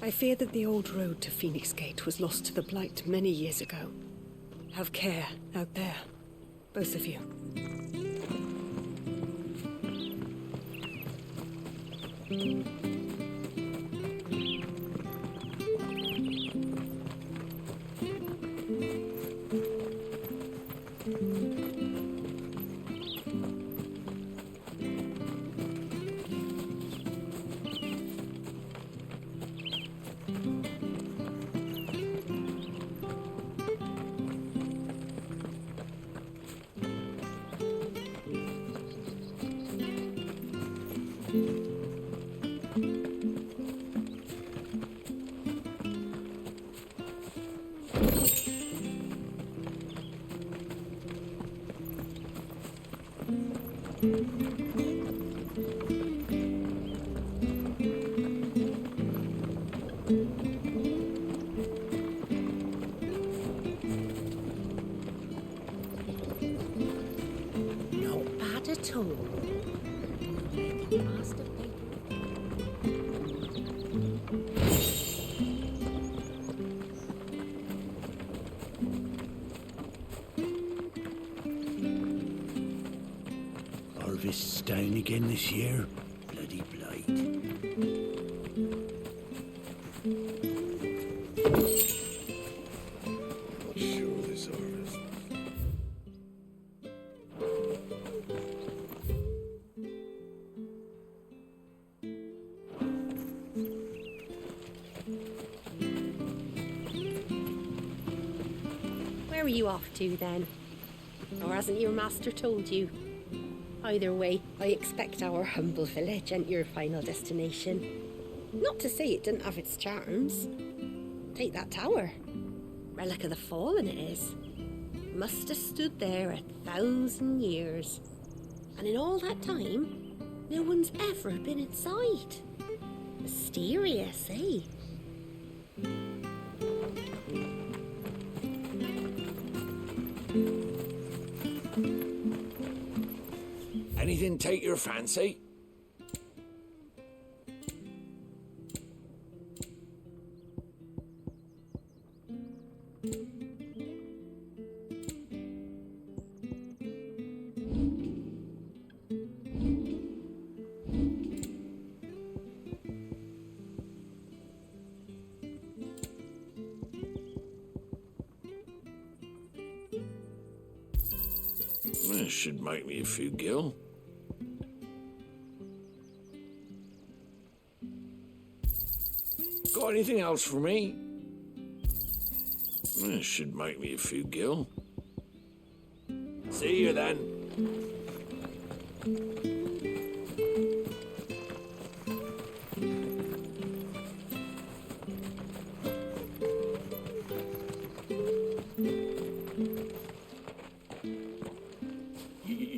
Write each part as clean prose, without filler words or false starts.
I fear that the old road to Phoenix Gate was lost to the Blight many years ago. Have care out there, both of you. Not bad at all. Harvest's down again this year. Bloody blight. Not sure this harvest. Where are you off to then? Or hasn't your master told you? Either way, I expect our humble village ain't your final destination. Not to say it didn't have its charms. Take that tower. Relic of the Fallen it is. Must have stood there 1,000 years. And in all that time, no one's ever been inside. Mysterious, eh? Anything take your fancy? This should make me a few gil. Got anything else for me? This should make me a few gil. See you then.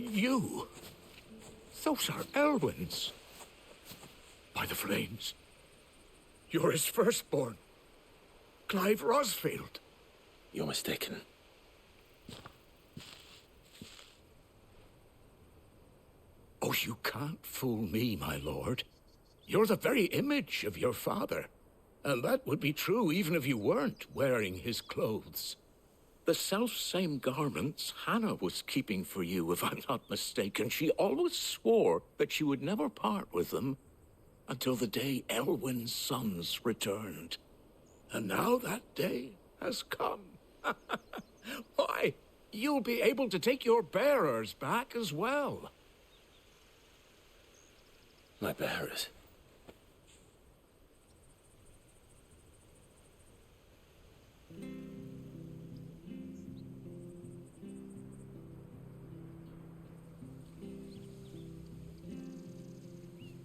You? Those are Elwyn's. By the flames. You're his firstborn. Clive Rosfield. You're mistaken. Oh, you can't fool me, my lord. You're the very image of your father. And that would be true even if you weren't wearing his clothes. The self-same garments Hannah was keeping for you, if I'm not mistaken. She always swore that she would never part with them until the day Elwyn's sons returned. And now that day has come. Why, you'll be able to take your bearers back as well. My bearers.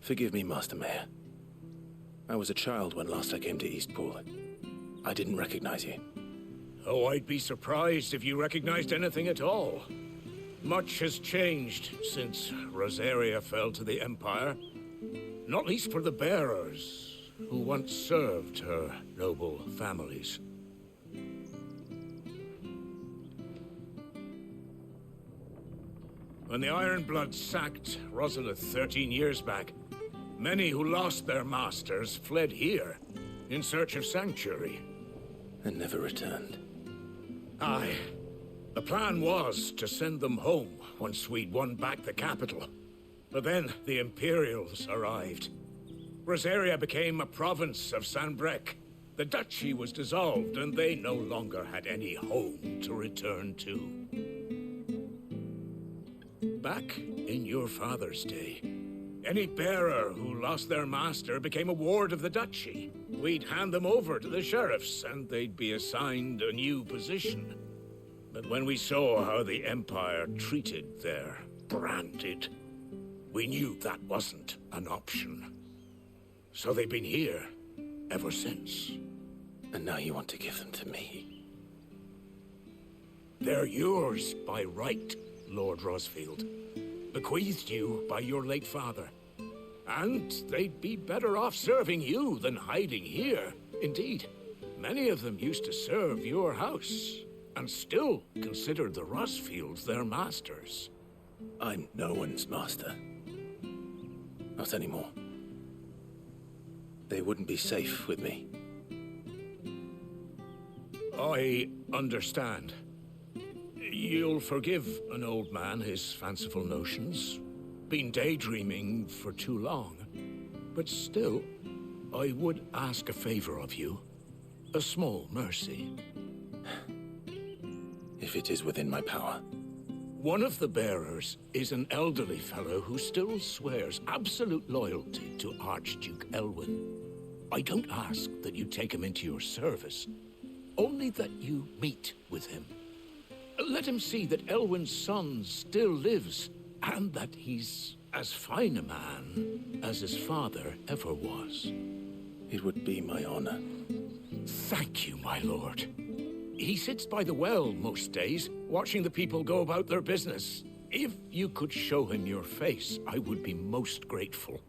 Forgive me, Master Mayor. I was a child when last I came to Eastpool. I didn't recognize you. Oh, I'd be surprised if you recognized anything at all. Much has changed since Rosaria fell to the Empire. Not least for the bearers, who once served her noble families. When the Ironbloods sacked Rosalith 13 years back, Many who lost their masters fled here, in search of sanctuary. And never returned. Aye. The plan was to send them home once we'd won back the capital. But then the Imperials arrived. Rosaria became a province of Sanbreque. The duchy was dissolved, and they no longer had any home to return to. Back in your father's day, any bearer who lost their master became a ward of the duchy. We'd hand them over to the sheriffs, and they'd be assigned a new position. But when we saw how the Empire treated their branded, we knew that wasn't an option. So they've been here ever since. And now you want to give them to me? They're yours by right, Lord Rosfield. Bequeathed you by your late father. And they'd be better off serving you than hiding here. Indeed, many of them used to serve your house, and still considered the Rosfields their masters. I'm no one's master. Not anymore. They wouldn't be safe with me. I understand. You'll forgive an old man his fanciful notions. Been daydreaming for too long. But still, I would ask a favor of you. A small mercy. If it is within my power. One of the bearers is an elderly fellow who still swears absolute loyalty to Archduke Elwyn. I don't ask that you take him into your service, only that you meet with him. Let him see that Elwyn's son still lives, and that he's as fine a man as his father ever was. It would be my honor. Thank you, my lord. He sits by the well most days, watching the people go about their business. If you could show him your face, I would be most grateful.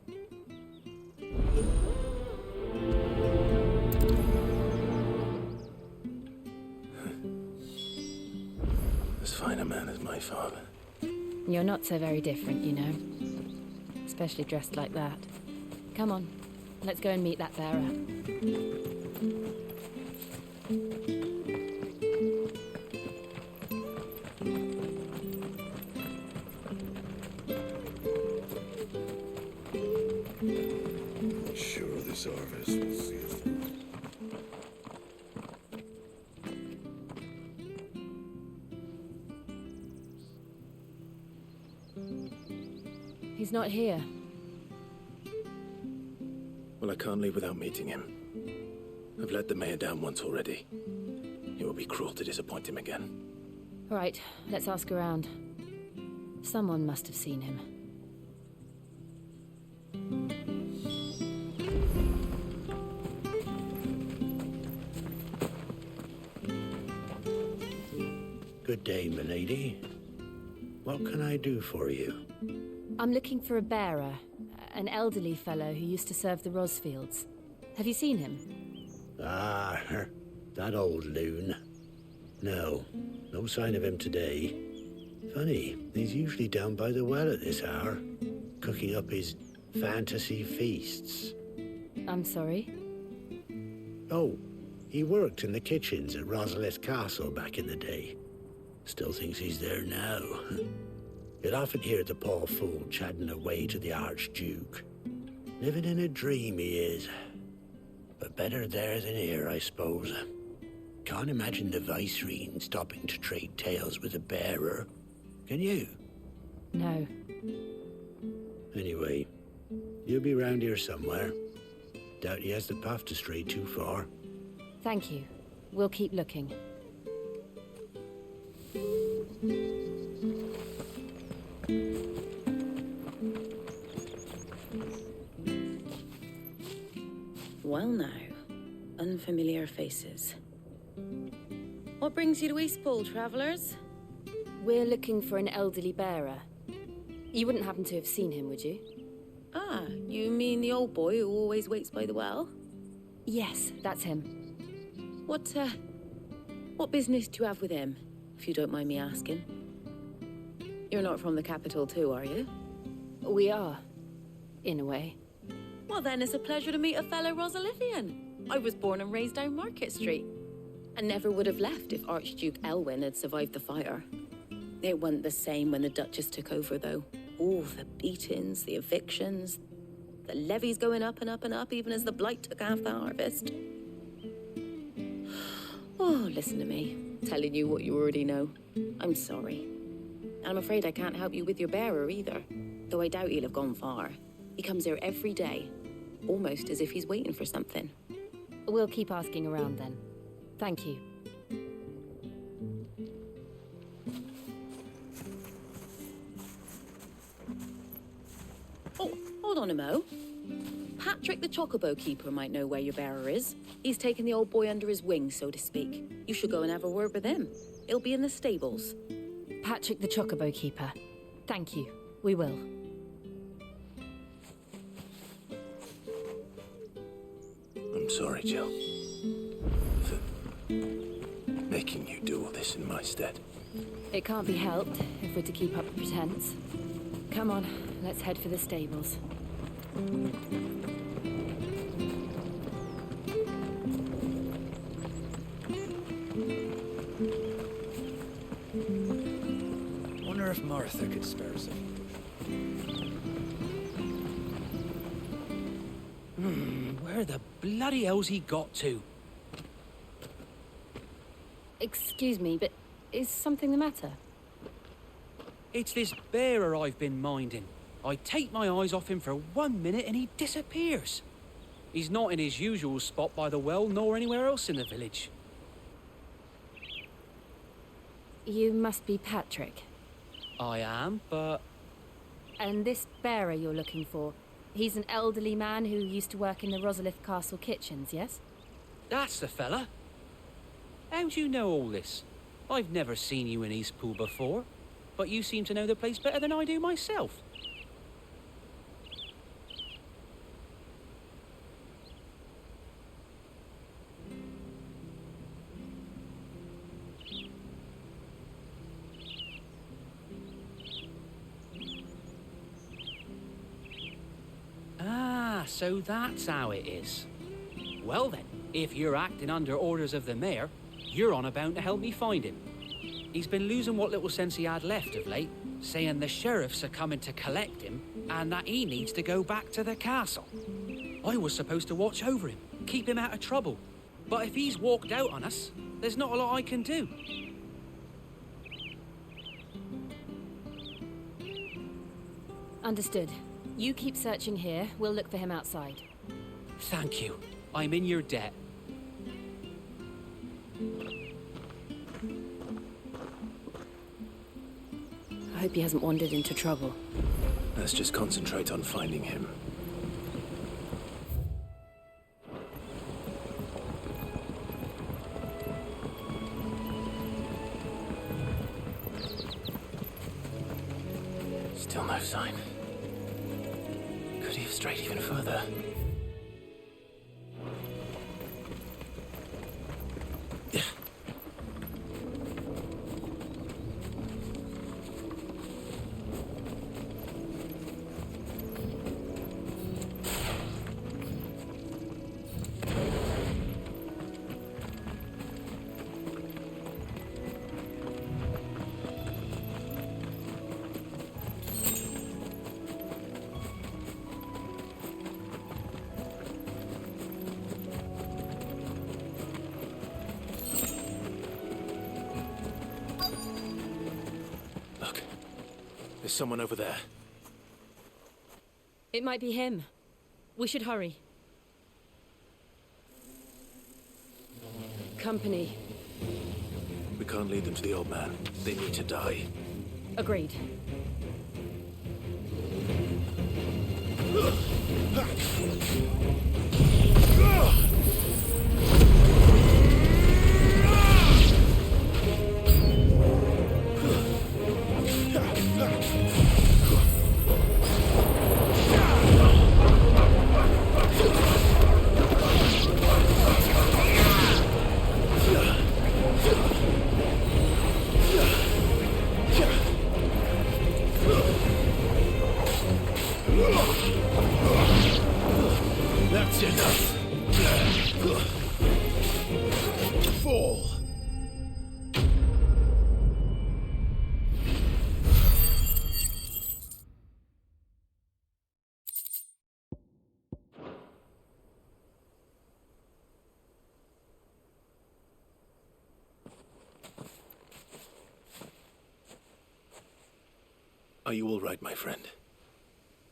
As fine a man as my father. You're not so very different, you know. Especially dressed like that. Come on, let's go and meet that bearer. Sure, this harvest will see us through. He's not here. Well, I can't leave without meeting him. I've let the mayor down once already. It would be cruel to disappoint him again. All right, let's ask around. Someone must have seen him. Good day, milady. What can I do for you? I'm looking for a bearer, an elderly fellow who used to serve the Rosfields. Have you seen him? Ah, that old loon. No sign of him today. Funny, he's usually down by the well at this hour, cooking up his fantasy feasts. I'm sorry? Oh, he worked in the kitchens at Rosalith Castle back in the day. Still thinks he's there now. You'd often hear the poor fool chatting away to the Archduke. Living in a dream he is. But better there than here, I suppose. Can't imagine the Vicereine stopping to trade tales with a bearer. Can you? No. Anyway, you'll be round here somewhere. Doubt he has the path to stray too far. Thank you. We'll keep looking. Well now, unfamiliar faces. What brings you to Eastpool, travellers? We're looking for an elderly bearer. You wouldn't happen to have seen him, would you? Ah, you mean the old boy who always waits by the well? Yes, that's him. What business do you have with him, if you don't mind me asking? You're not from the capital too, are you? We are, in a way. Well, then it's a pleasure to meet a fellow Rosalithian. I was born and raised down Market Street. And never would have left if Archduke Elwyn had survived the fire. It wasn't the same when the Duchess took over, though. All the beatings, the evictions, the levies going up and up and up, even as the blight took half the harvest. Oh, listen to me, telling you what you already know. I'm sorry. I'm afraid I can't help you with your bearer either, though I doubt he'll have gone far. He comes here every day, almost as if he's waiting for something. We'll keep asking around then. Thank you. Oh, hold on a mo. Patrick the Chocobo Keeper might know where your bearer is. He's taken the old boy under his wing, so to speak. You should go and have a word with him. He'll be in the stables. Patrick the Chocobo Keeper. Thank you. We will. I'm sorry, Jill. For making you do all this in my stead. It can't be helped if we're to keep up the pretense. Come on, let's head for the stables. Wonder if Martha could spare some. Where the bloody hell's he got to? Excuse me, but is something the matter? It's this bearer I've been minding. I take my eyes off him for 1 minute and he disappears. He's not in his usual spot by the well, nor anywhere else in the village. You must be Patrick. I am, but... And this bearer you're looking for, he's an elderly man who used to work in the Rosalith Castle kitchens, yes? That's the fella. How do you know all this? I've never seen you in Eastpool before, but you seem to know the place better than I do myself. Ah, so that's how it is. Well then, if you're acting under orders of the mayor, you're on about to help me find him. He's been losing what little sense he had left of late, saying the sheriffs are coming to collect him and that he needs to go back to the castle. I was supposed to watch over him, keep him out of trouble. But if he's walked out on us, there's not a lot I can do. Understood. You keep searching here, we'll look for him outside. Thank you. I'm in your debt. I hope he hasn't wandered into trouble. Let's just concentrate on finding him. Still no sign. Could he have strayed even further? There's someone over there. It might be him. We should hurry. Company. We can't lead them to the old man. They need to die. Agreed. That's enough. Fall. Are you all right, my friend?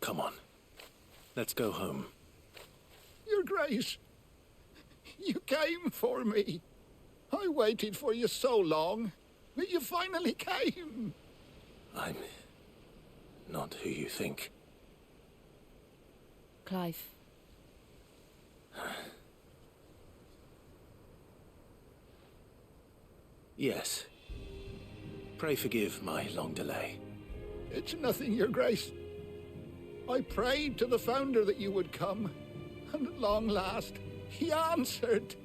Come on. Let's go home. Your Grace, you came for me. I waited for you so long, but you finally came. I'm not who you think. Clive. Yes. Pray forgive my long delay. It's nothing, Your Grace. I prayed to the Founder that you would come, and at long last, he answered.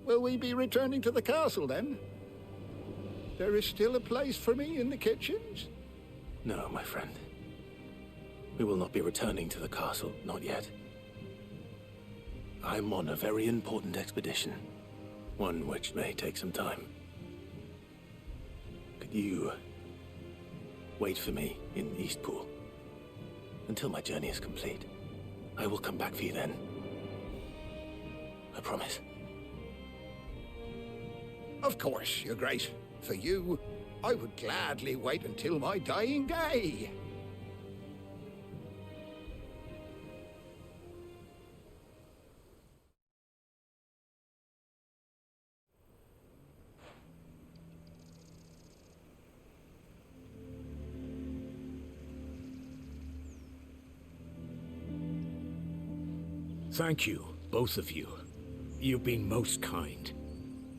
Will we be returning to the castle, then? There is still a place for me in the kitchens? No, my friend. We will not be returning to the castle, not yet. I'm on a very important expedition, one which may take some time. Could you wait for me in Eastpool until my journey is complete? I will come back for you then. I promise. Of course, Your Grace. For you, I would gladly wait until my dying day. Thank you, both of you. You've been most kind.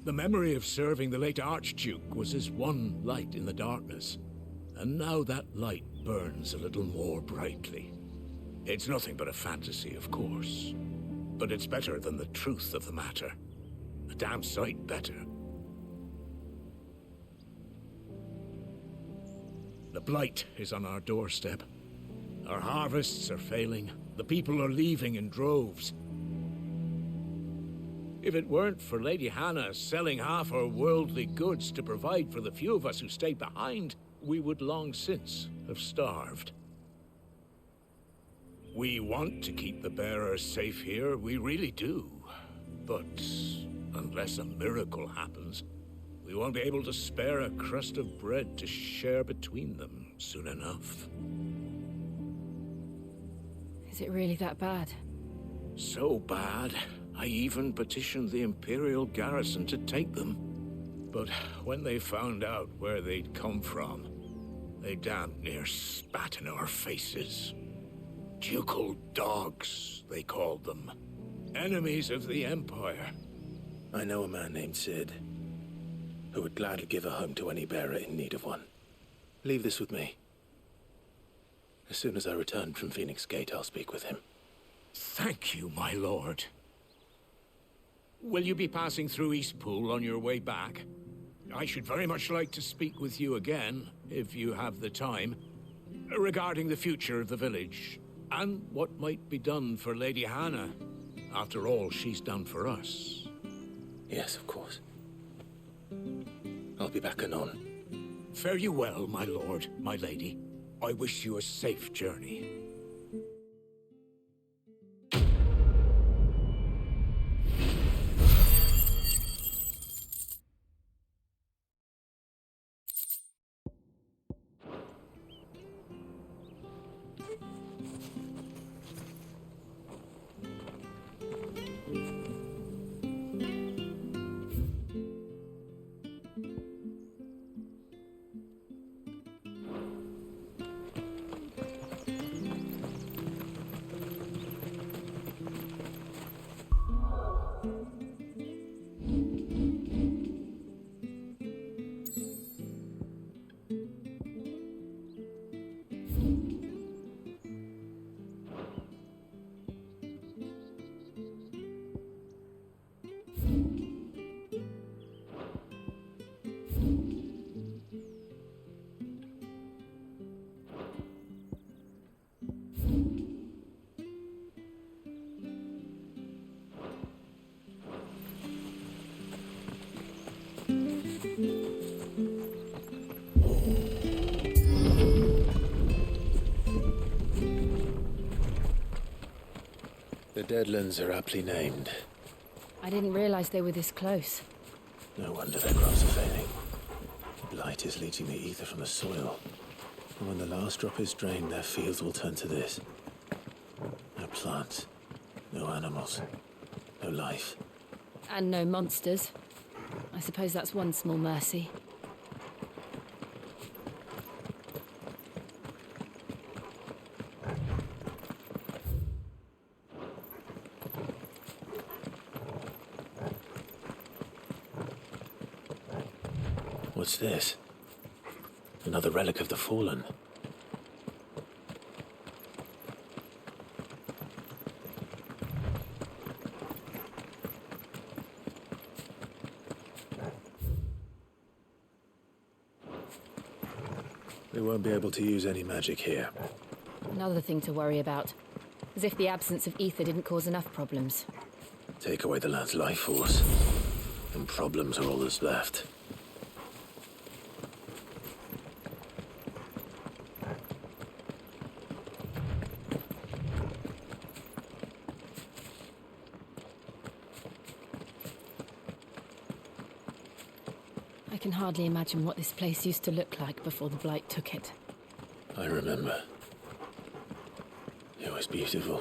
The memory of serving the late Archduke was as one light in the darkness, and now that light burns a little more brightly. It's nothing but a fantasy, of course, but it's better than the truth of the matter. A damn sight better. The blight is on our doorstep. Our harvests are failing. The people are leaving in droves. If it weren't for Lady Hannah selling half her worldly goods to provide for the few of us who stayed behind, we would long since have starved. We want to keep the bearers safe here, we really do. But unless a miracle happens, we won't be able to spare a crust of bread to share between them soon enough. Is it really that bad? So bad, I even petitioned the Imperial garrison to take them. But when they found out where they'd come from, they damn near spat in our faces. Ducal dogs, they called them. Enemies of the Empire. I know a man named Sid, who would gladly give a home to any bearer in need of one. Leave this with me. As soon as I return from Phoenix Gate, I'll speak with him. Thank you, my lord. Will you be passing through Eastpool on your way back? I should very much like to speak with you again, if you have the time, regarding the future of the village, and what might be done for Lady Hannah, after all she's done for us. Yes, of course. I'll be back anon. Fare you well, my lord, my lady. I wish you a safe journey. The Deadlands are aptly named. I didn't realize they were this close. No wonder their crops are failing. The blight is leaching the ether from the soil. And when the last drop is drained, their fields will turn to this. No plants, no animals, no life. And no monsters. I suppose that's one small mercy. What's this? Another relic of the Fallen. We won't be able to use any magic here. Another thing to worry about. As if the absence of ether didn't cause enough problems. Take away the land's life force, and problems are all that's left. I can hardly imagine what this place used to look like before the Blight took it. I remember. It was beautiful.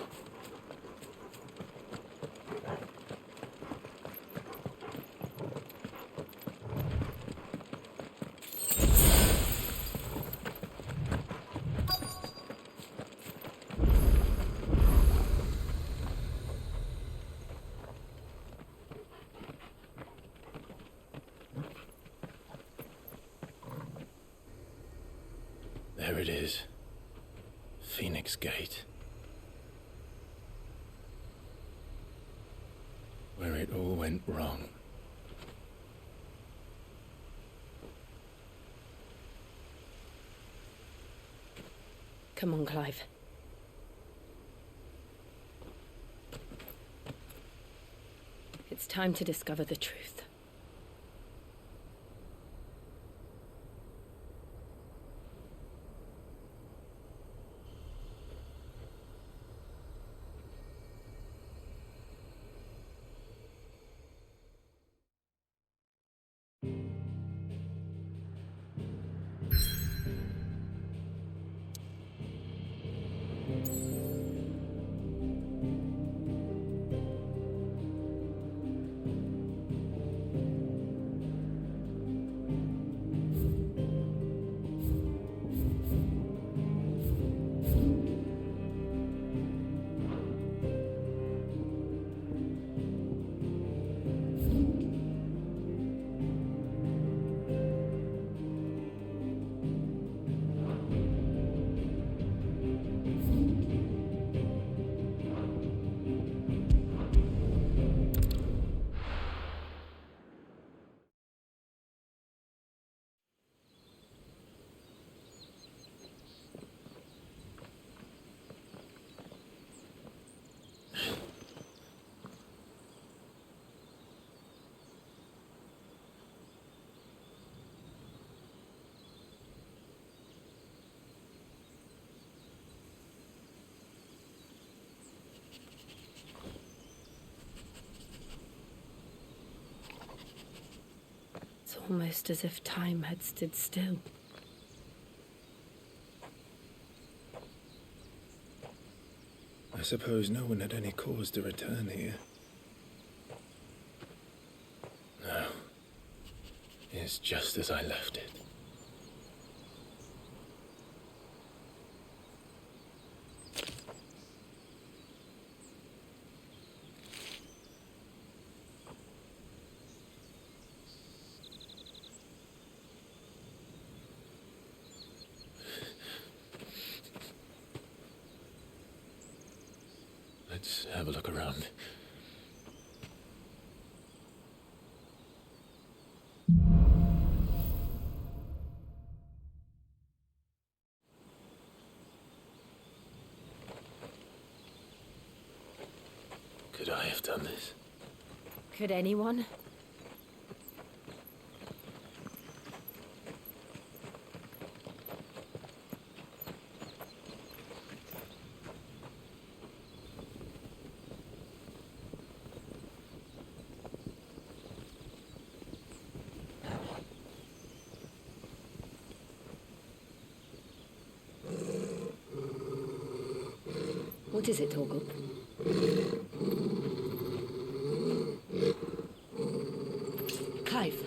There it is. Phoenix Gate. Where it all went wrong. Come on, Clive. It's time to discover the truth. It's almost as if time had stood still. I suppose no one had any cause to return here. No. It's just as I left it. Let's have a look around. Could I have done this? Could anyone? What is it, Torgal? Clive.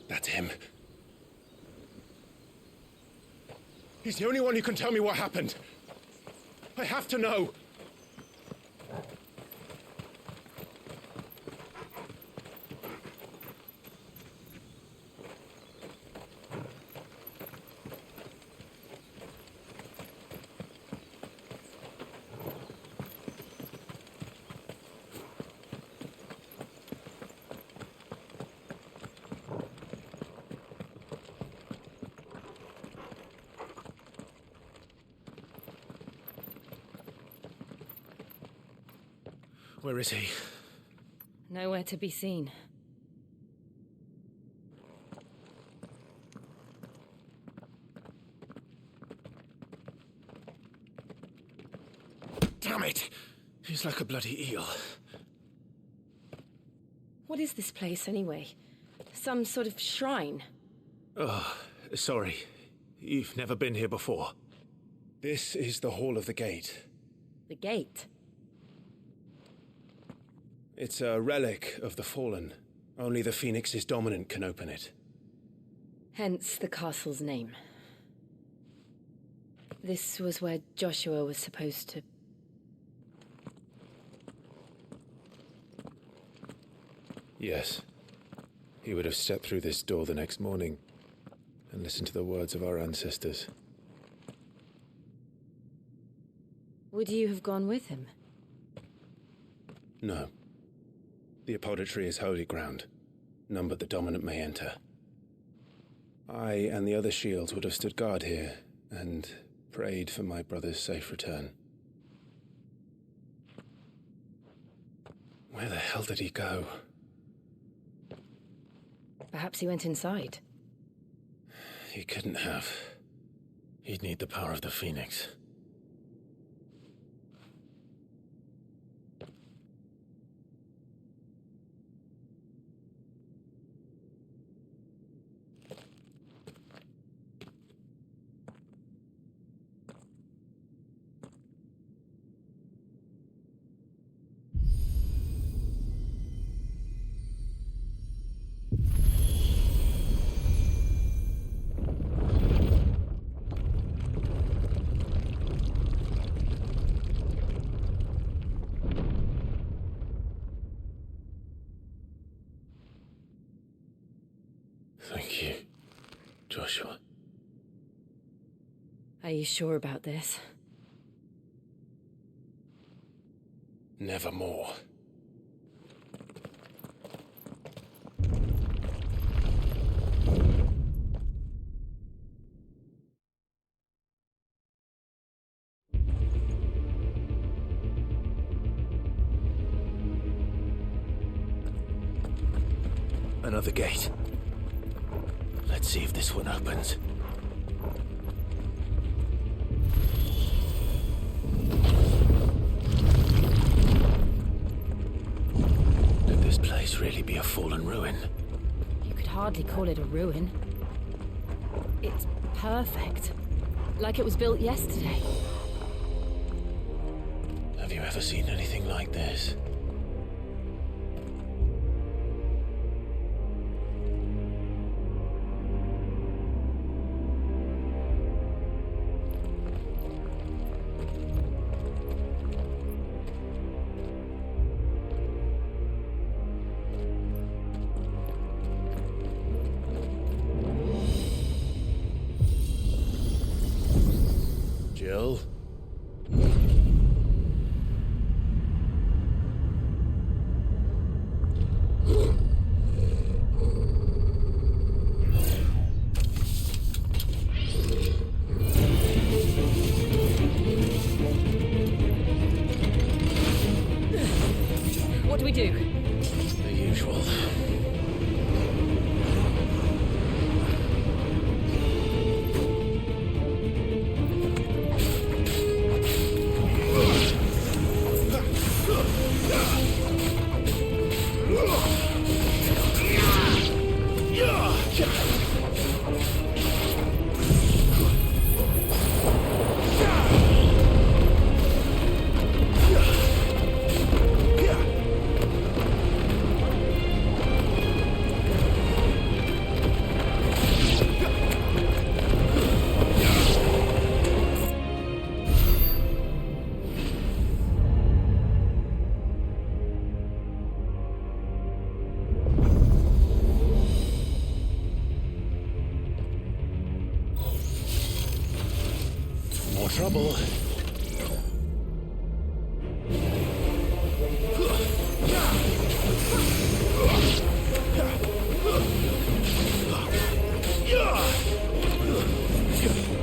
That's him. He's the only one who can tell me what happened. I have to know. Where is he? Nowhere to be seen. Damn it! He's like a bloody eel. What is this place, anyway? Some sort of shrine? Oh, sorry. You've never been here before. This is the Hall of the Gate. The gate? It's a relic of the Fallen. Only the Phoenix's dominant can open it. Hence the castle's name. This was where Joshua was supposed to... Yes. He would have stepped through this door the next morning and listened to the words of our ancestors. Would you have gone with him? No. The apodatory is holy ground. None but the dominant may enter. I and the other shields would have stood guard here and prayed for my brother's safe return. Where the hell did he go? Perhaps he went inside. He couldn't have. He'd need the power of the Phoenix. Thank you, Joshua. Are you sure about this? Nevermore. Another gate. Let's see if this one opens. Could this place really be a fallen ruin? You could hardly call it a ruin. It's perfect. Like it was built yesterday. Have you ever seen anything like this? Jill? What do we do? The usual. trouble.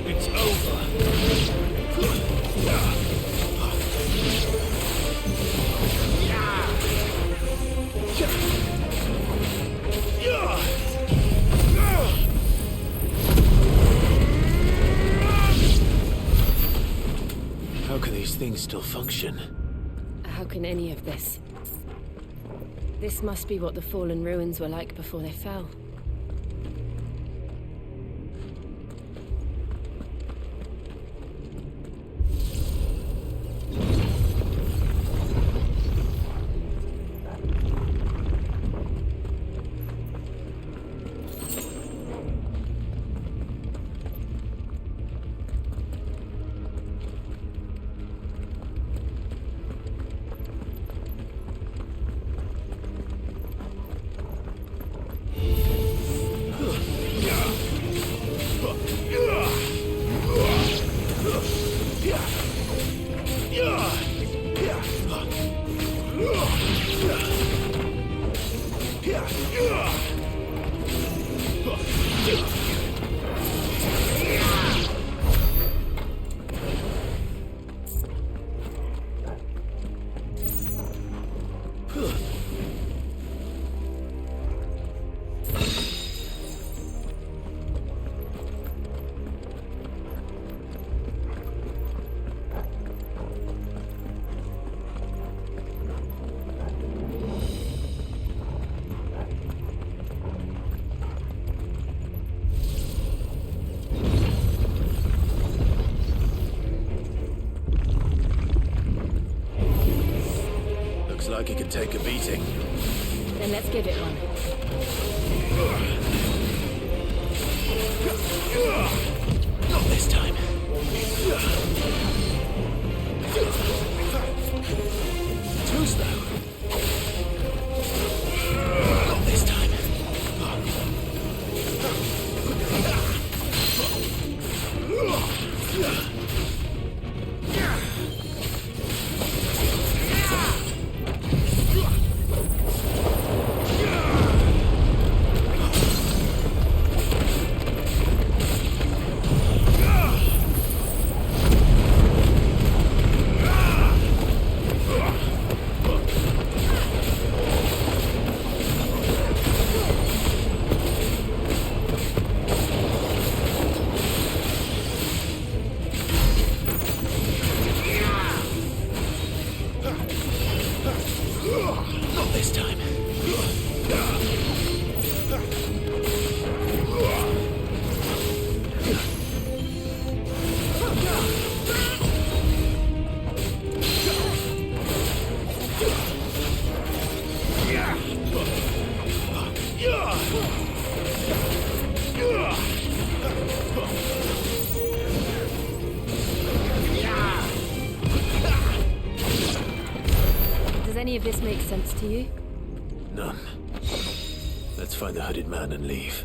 It's over. How can these things still function? How can any of this? This must be what the fallen ruins were like before they fell. Like it could take a beating. Then let's give it one. Not this time. Too slow. Not this time. Does any of this make sense to you? None. Let's find the hooded man and leave.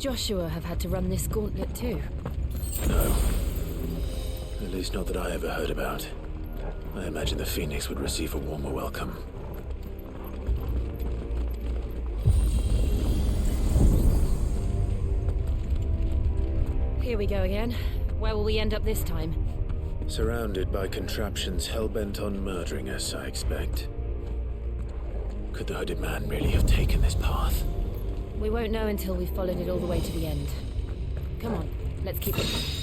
Joshua have had to run this gauntlet too? No. At least not that I ever heard about. I imagine the Phoenix would receive a warmer welcome. Here we go again. Where will we end up this time? Surrounded by contraptions hell-bent on murdering us, I expect. Could the hooded man really have taken this path? We won't know until we've followed it all the way to the end. Come on, let's keep it.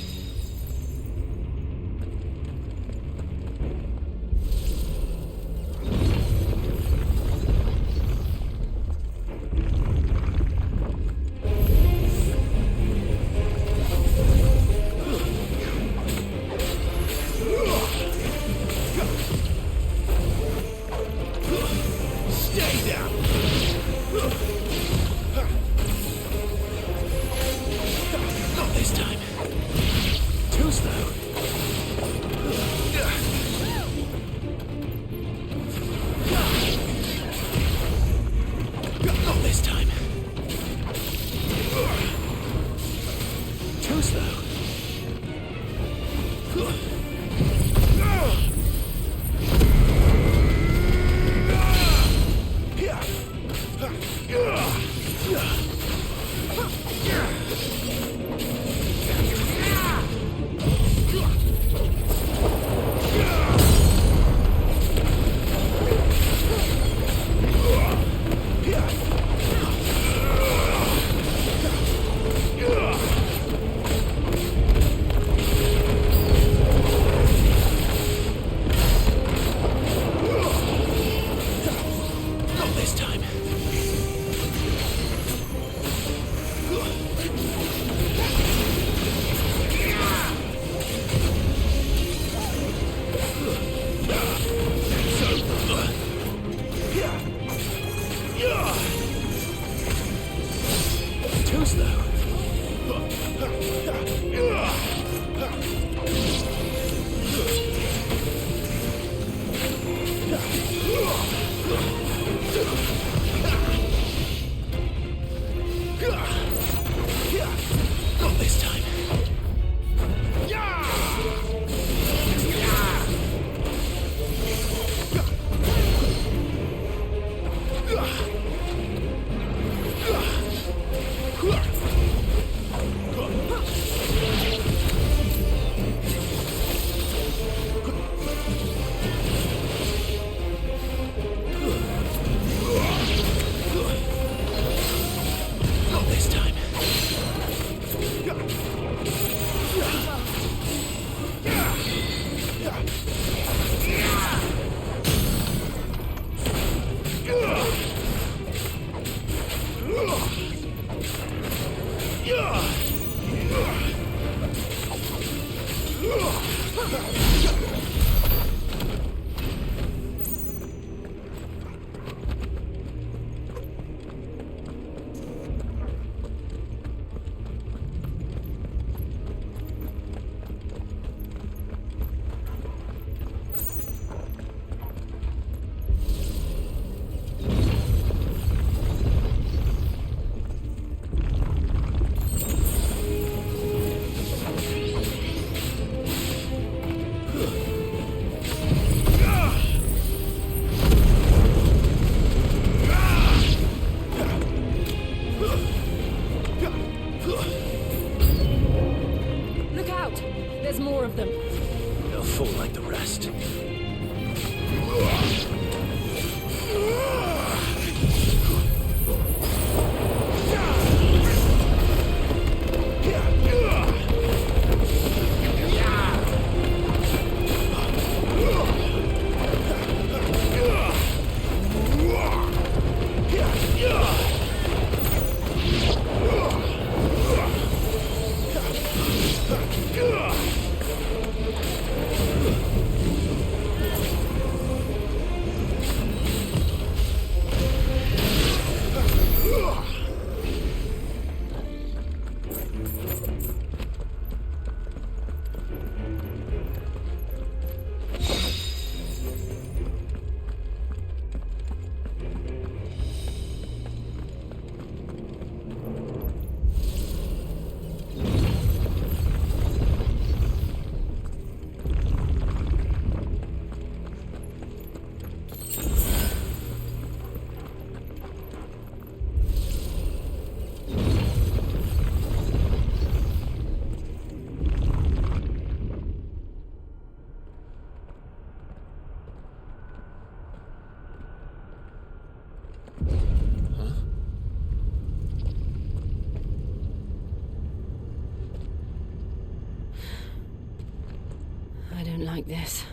this.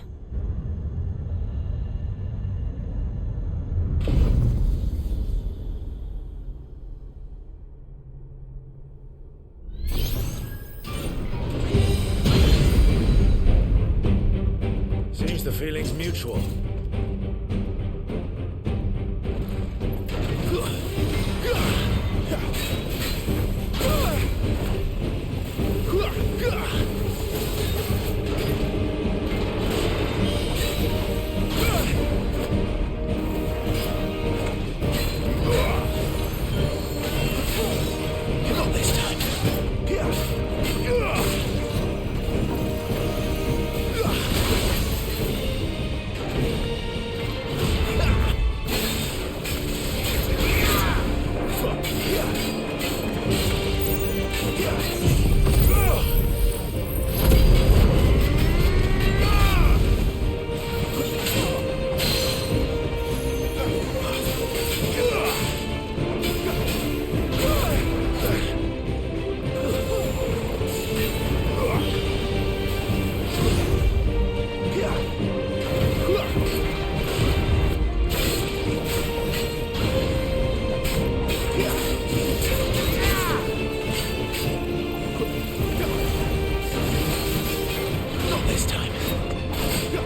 Seems the feeling's mutual. Not this time. Not this time.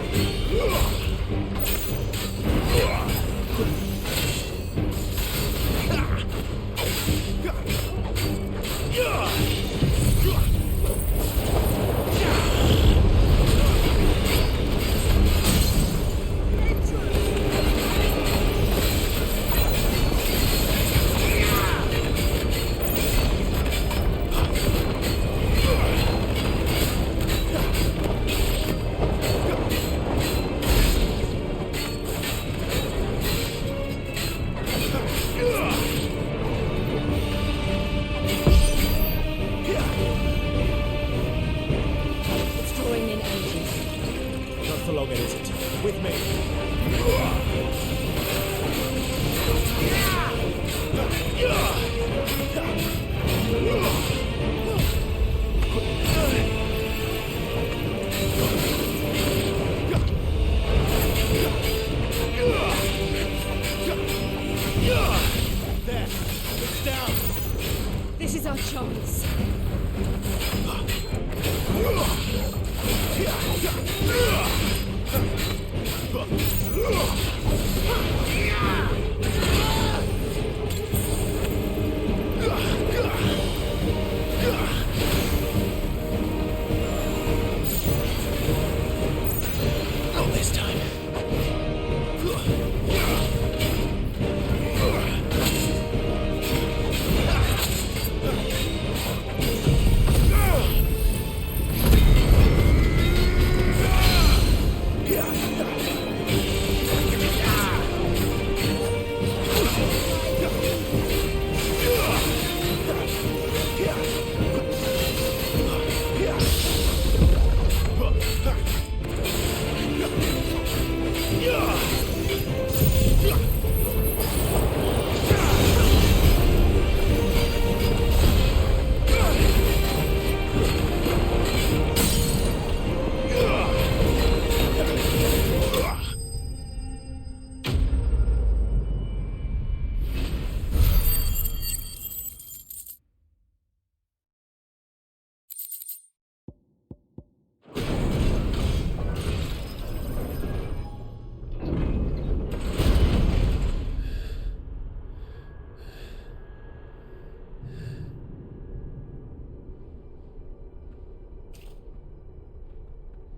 It's drawing in energies. Not for long, is it? With me. There. It's down. This is our chance. Not this time.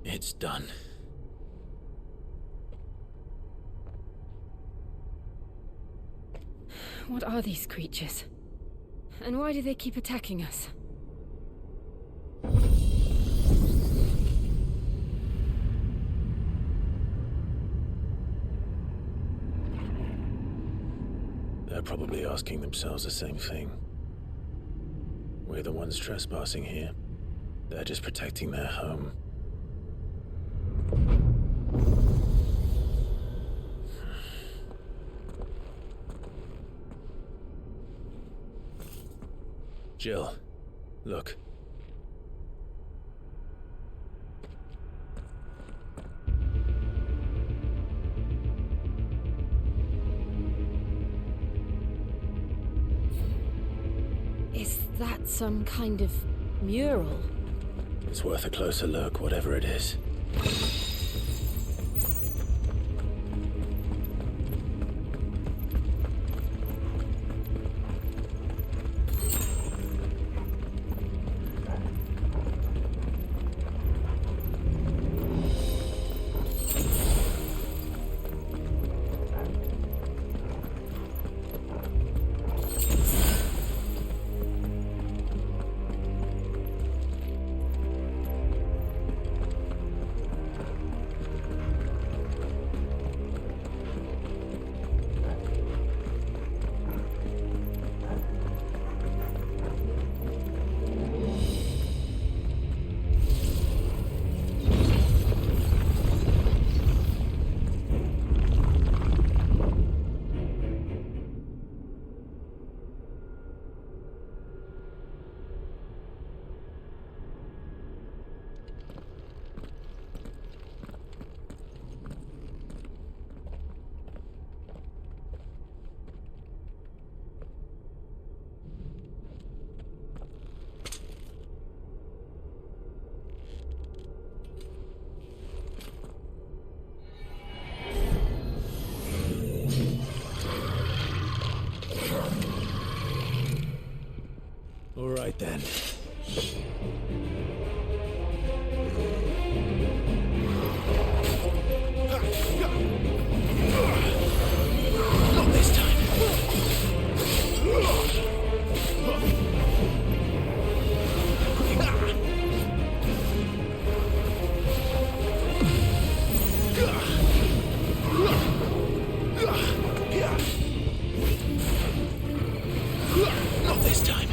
It's done. What are these creatures? And why do they keep attacking us? They're probably asking themselves the same thing. We're the ones trespassing here. They're just protecting their home. Jill, look. that some kind of mural? It's worth a closer look, whatever it is. All right then. Not this time. Not this time.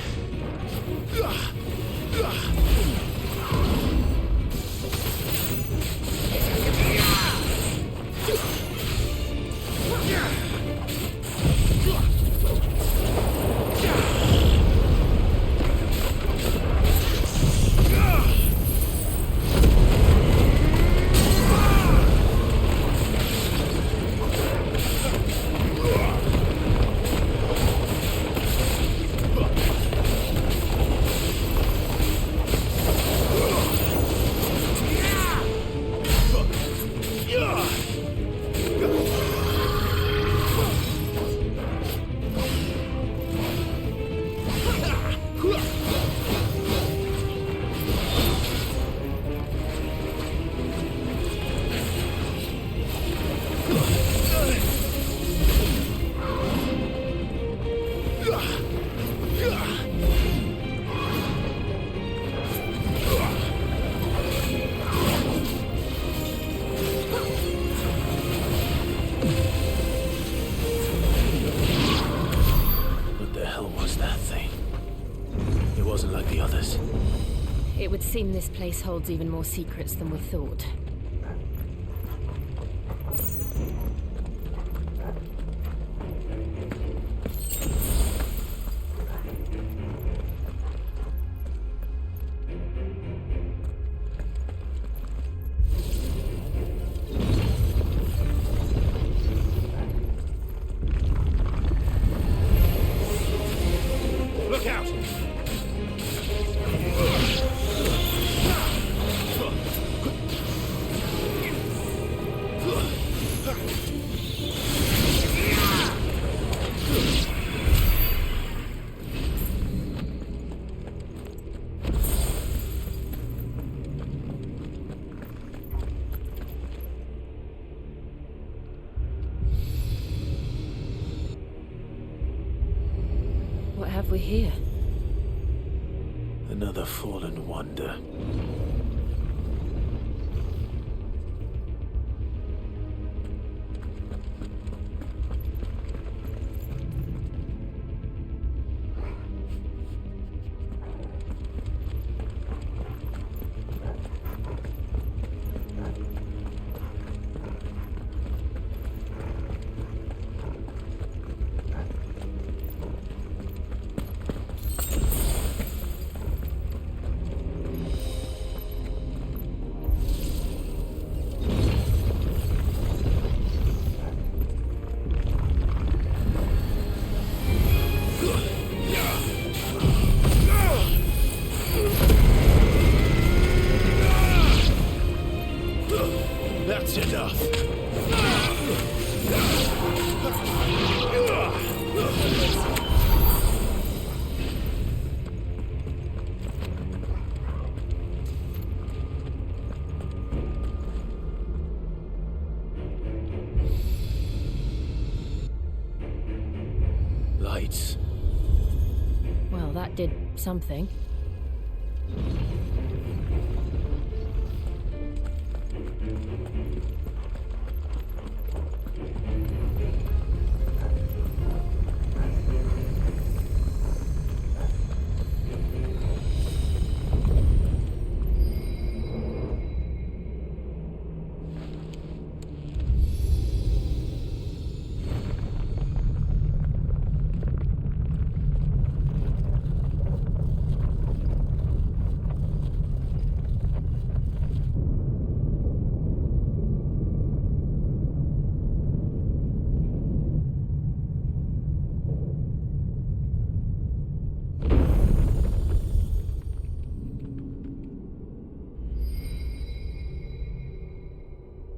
It would seem this place holds even more secrets than we thought. Look out! What have we here? Another fallen wonder. lights. Well, that did something.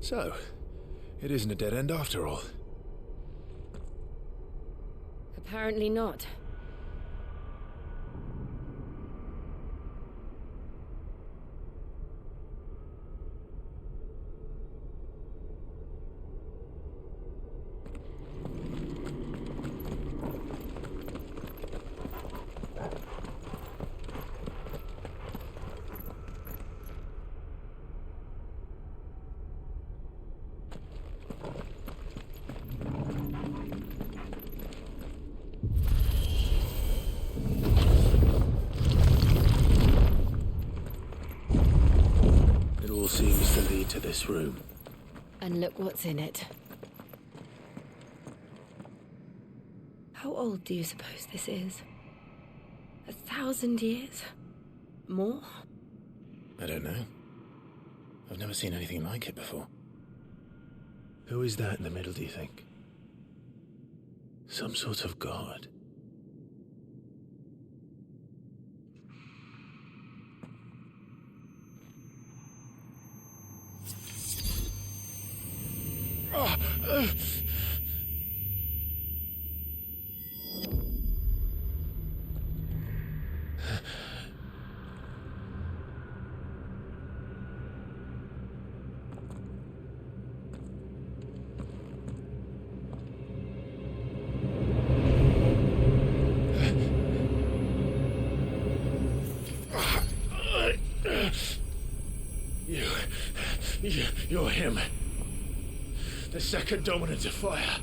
So, it isn't a dead end after all. Apparently not. It all seems to lead to this room. And look what's in it. How old do you suppose this is? 1,000 years? More? I don't know. I've never seen anything like it before. Who is that in the middle, do you think? Some sort of god? You're him. The second dominant of fire.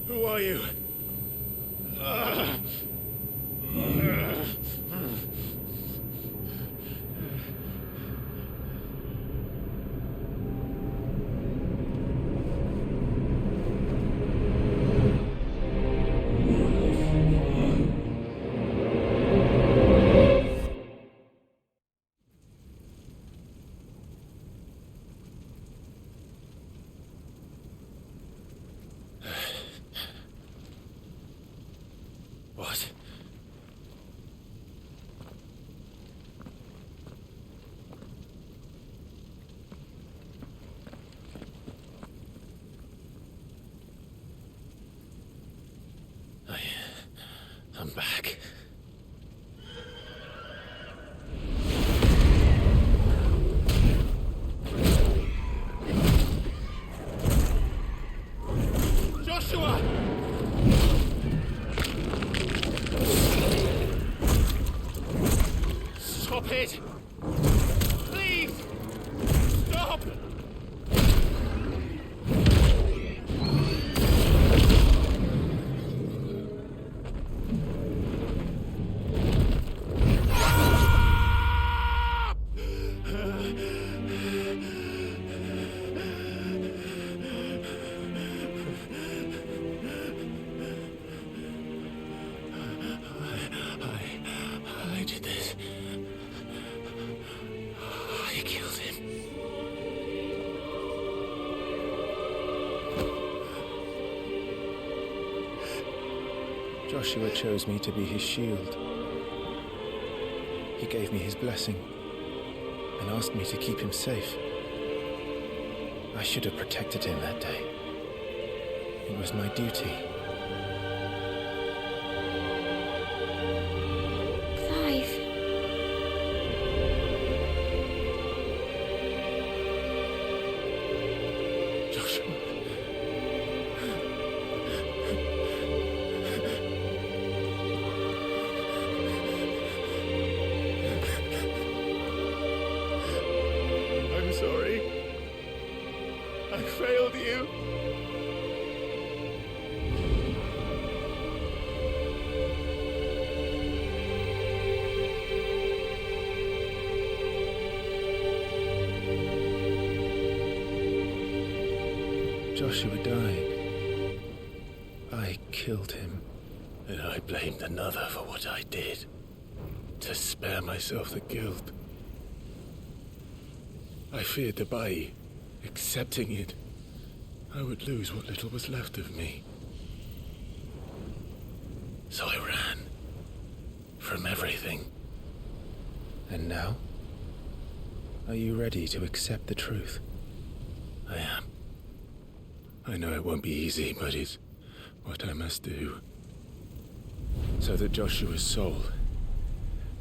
Who are you? What? I'm back. Joshua! Stop it! Please! Stop! I did this. I killed him. Joshua chose me to be his shield. He gave me his blessing and asked me to keep him safe. I should have protected him that day. It was my duty. Clive. Joshua. I failed you. Joshua died. I killed him. And I blamed another for what I did, to spare myself the guilt. I feared that by accepting it, I would lose what little was left of me. So I ran from everything. And now? Are you ready to accept the truth? I am. I know it won't be easy, but it's what I must do. So that Joshua's soul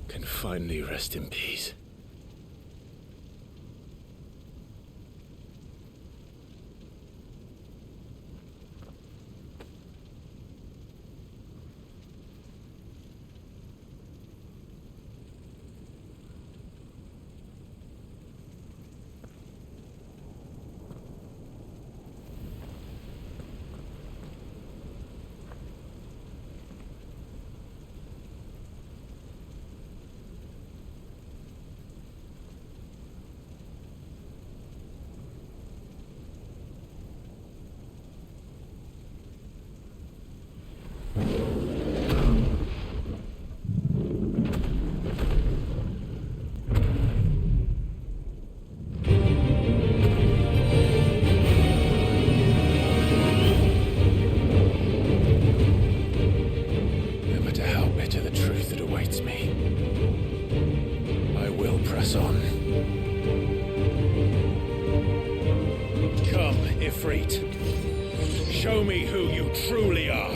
can finally rest in peace. Show me who you truly are.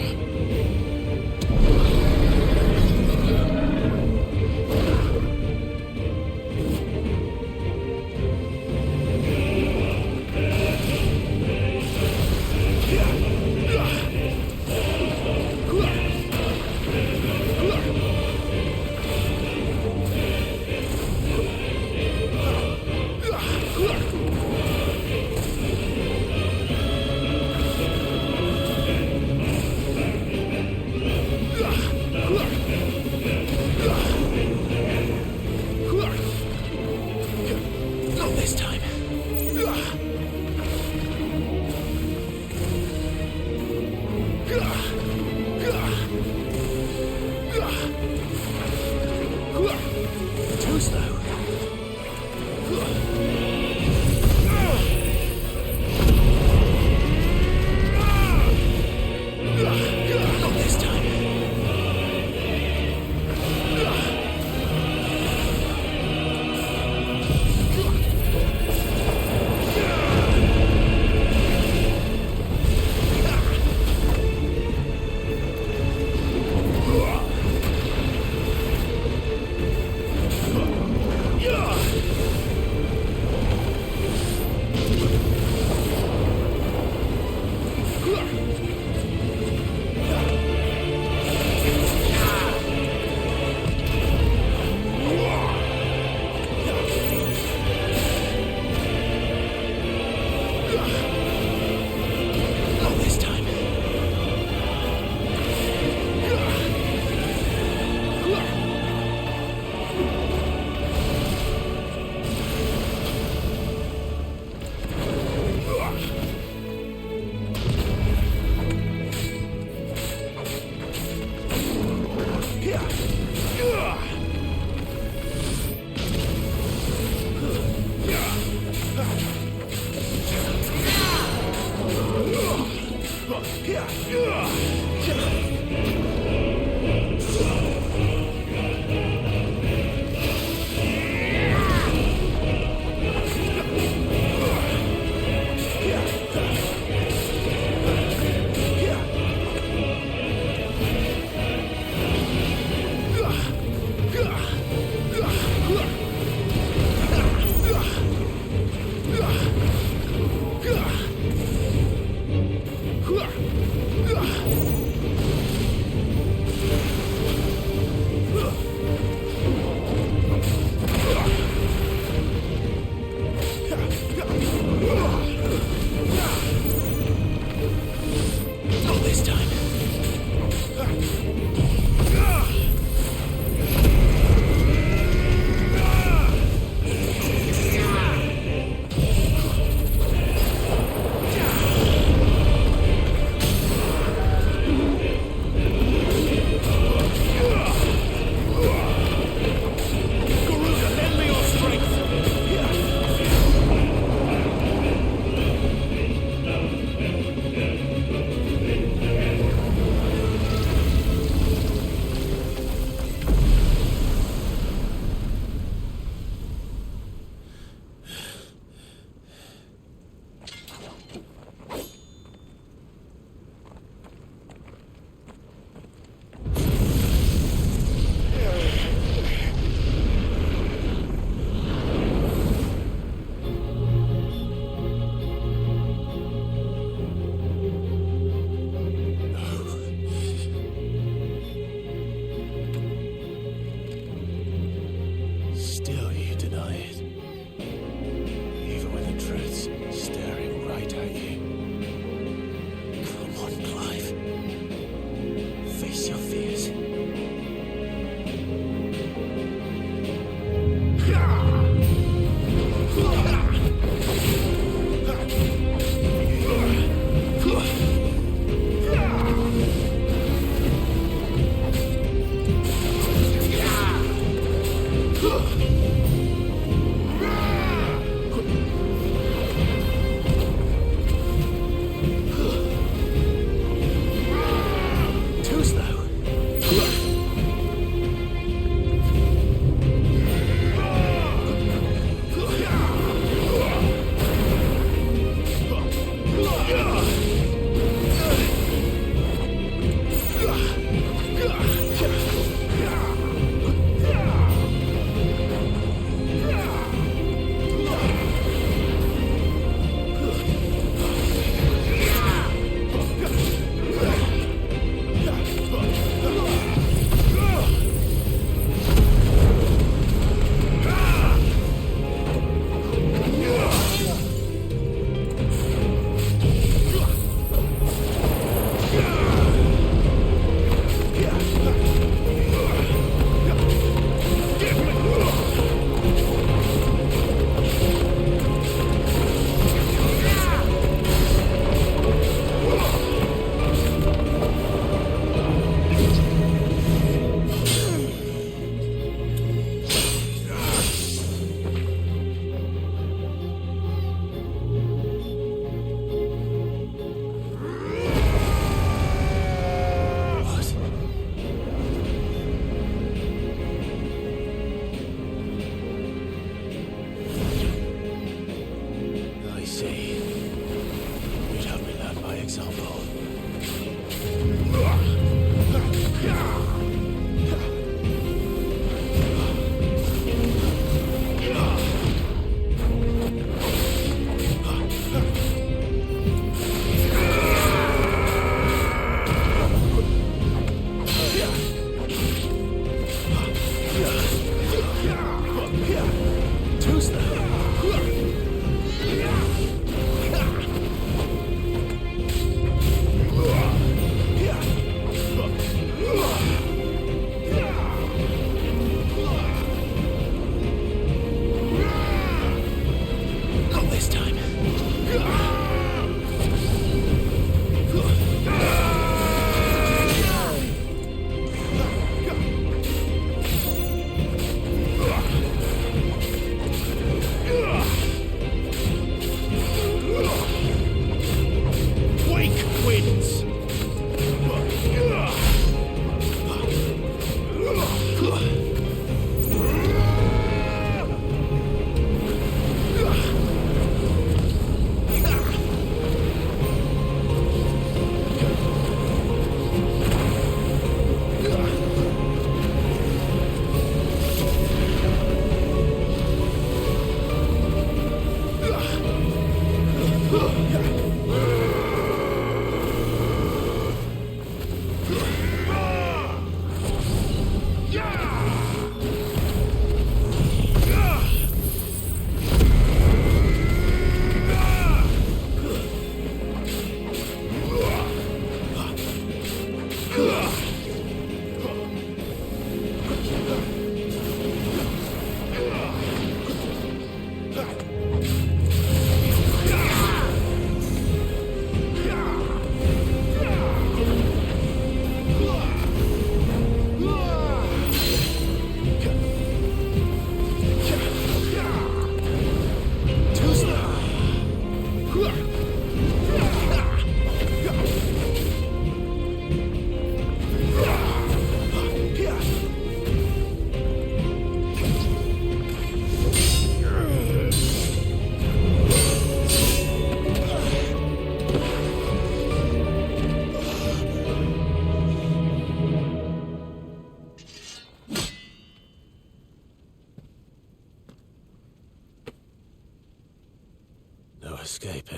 escape, eh?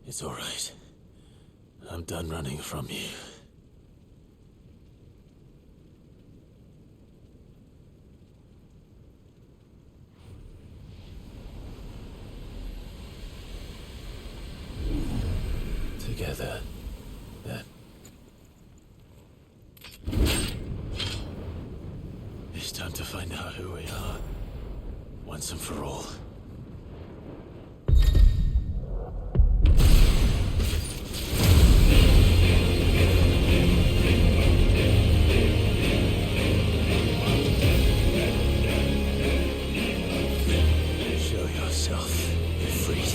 It's all right. I'm done running from you. Together, then. It's time to find out who we are, once and for all. Show yourself, Ifrit.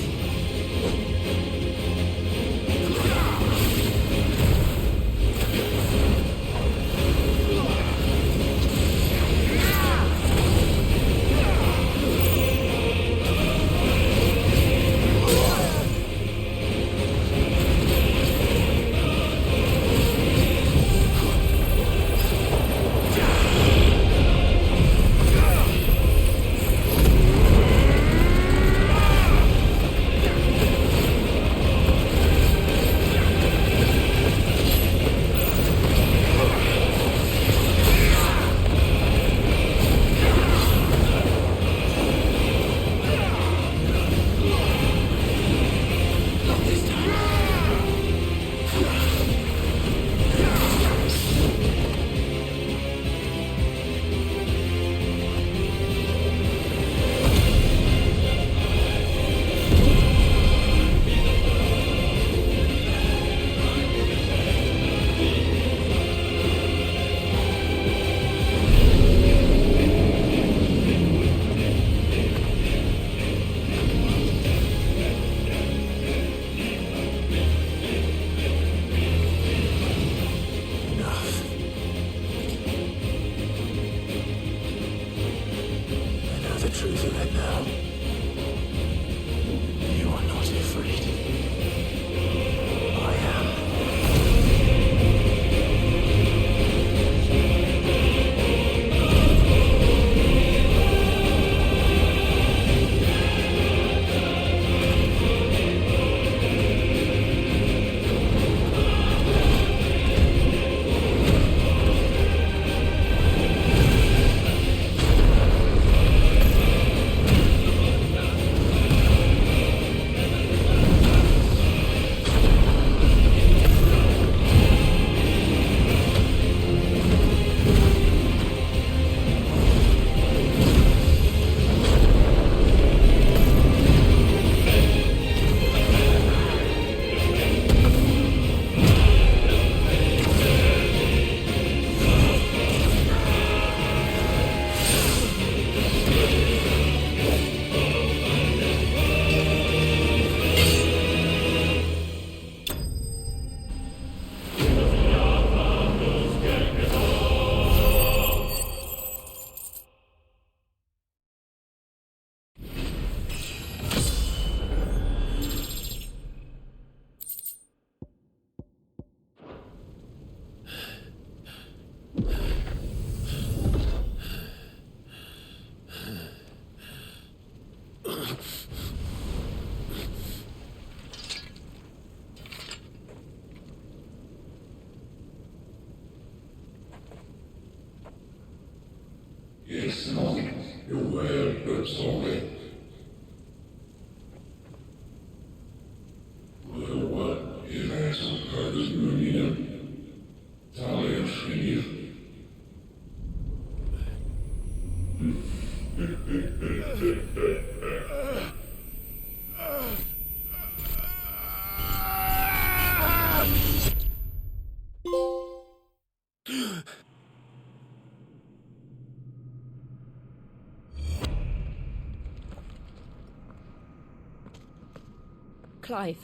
Clive,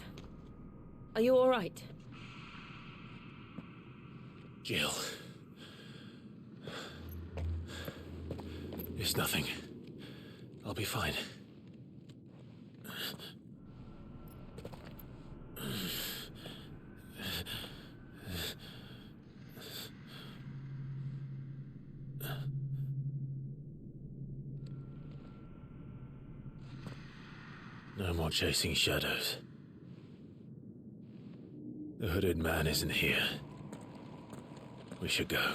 are you all right? Jill. It's nothing. I'll be fine. No more chasing shadows. The hooded man isn't here. We should go.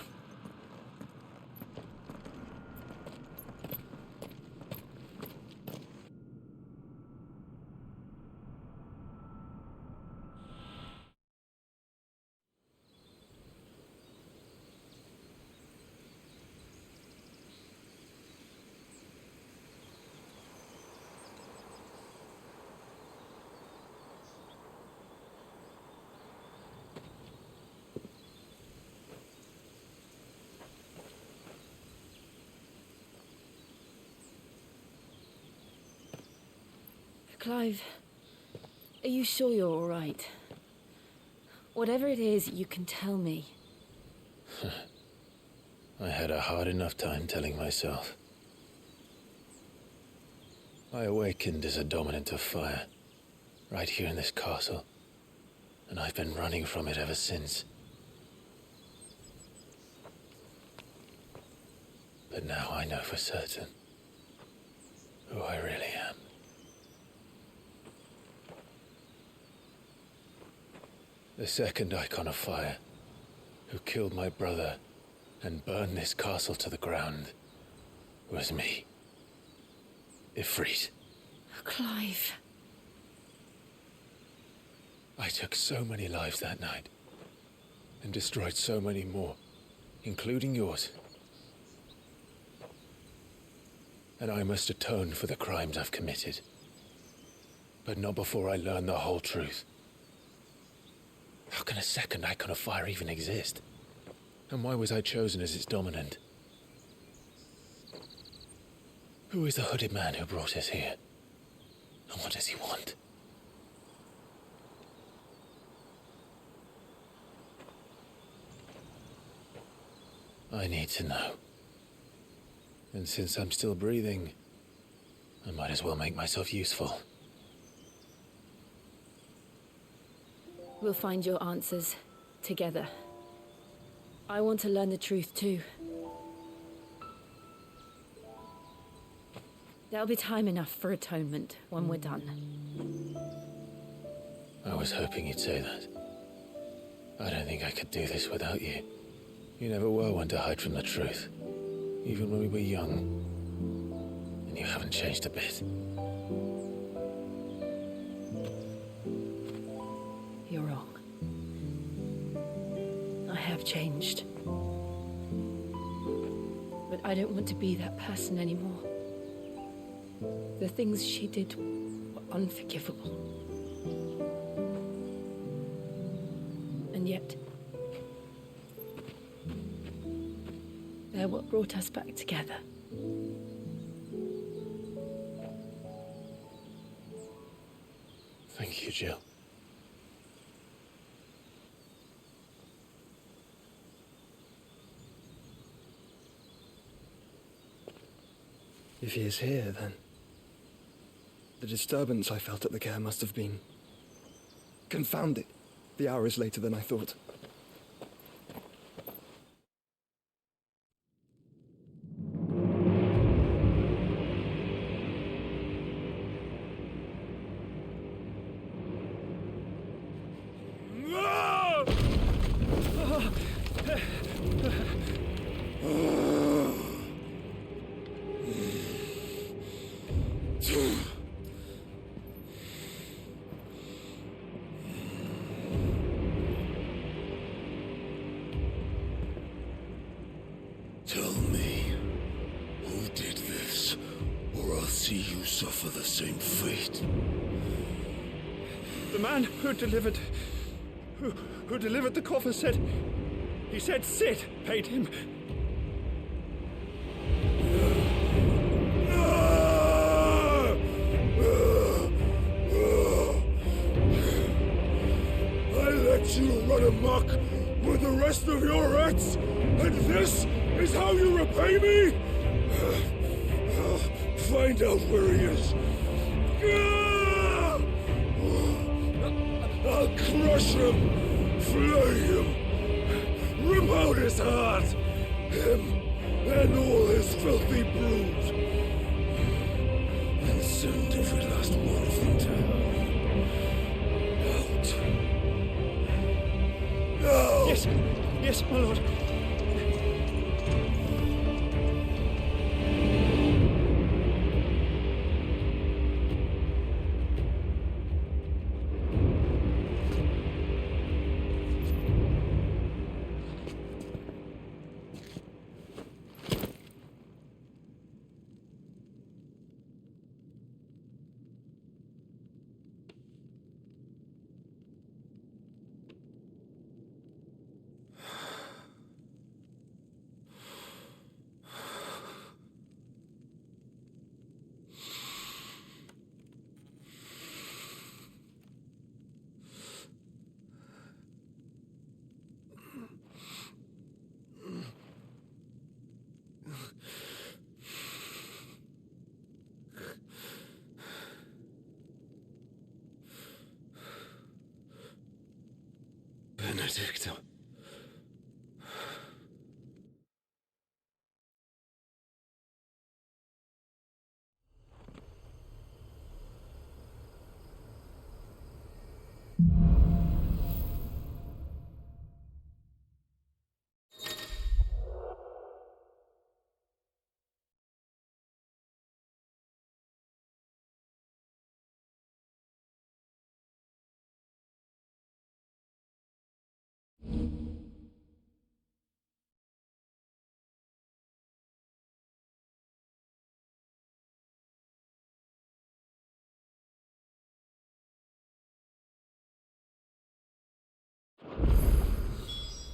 Clive, are you sure you're all right? Whatever it is, you can tell me. I had a hard enough time telling myself. I awakened as a dominant of fire, right here in this castle, and I've been running from it ever since. But now I know for certain who I really am. The second Icon of Fire, who killed my brother and burned this castle to the ground, was me. Ifrit. Clive. I took so many lives that night, and destroyed so many more, including yours. And I must atone for the crimes I've committed. But not before I learn the whole truth. How can a second Icon of Fire even exist? And why was I chosen as its dominant? Who is the hooded man who brought us here? And what does he want? I need to know. And since I'm still breathing, I might as well make myself useful. We'll find your answers together. I want to learn the truth too. There'll be time enough for atonement when we're done. I was hoping you'd say that. I don't think I could do this without you. You never were one to hide from the truth, even when we were young. And you haven't changed a bit. You're wrong. I have changed. But I don't want to be that person anymore. The things she did were unforgivable. And yet, they're what brought us back together. Thank you, Jill. If he is here, then the disturbance I felt at the care must have been... Confound it. The hour is later than I thought. suffer the same fate. The man who delivered the coffer said... He said Sid paid him. I let you run amok with the rest of your rats, and this is how you repay me? Find out where he is. I'll crush him, flay him, rip out his heart, him and all his filthy brood, and send every last one of them down. Out. Now! Yes, yes, my lord. Benedicta.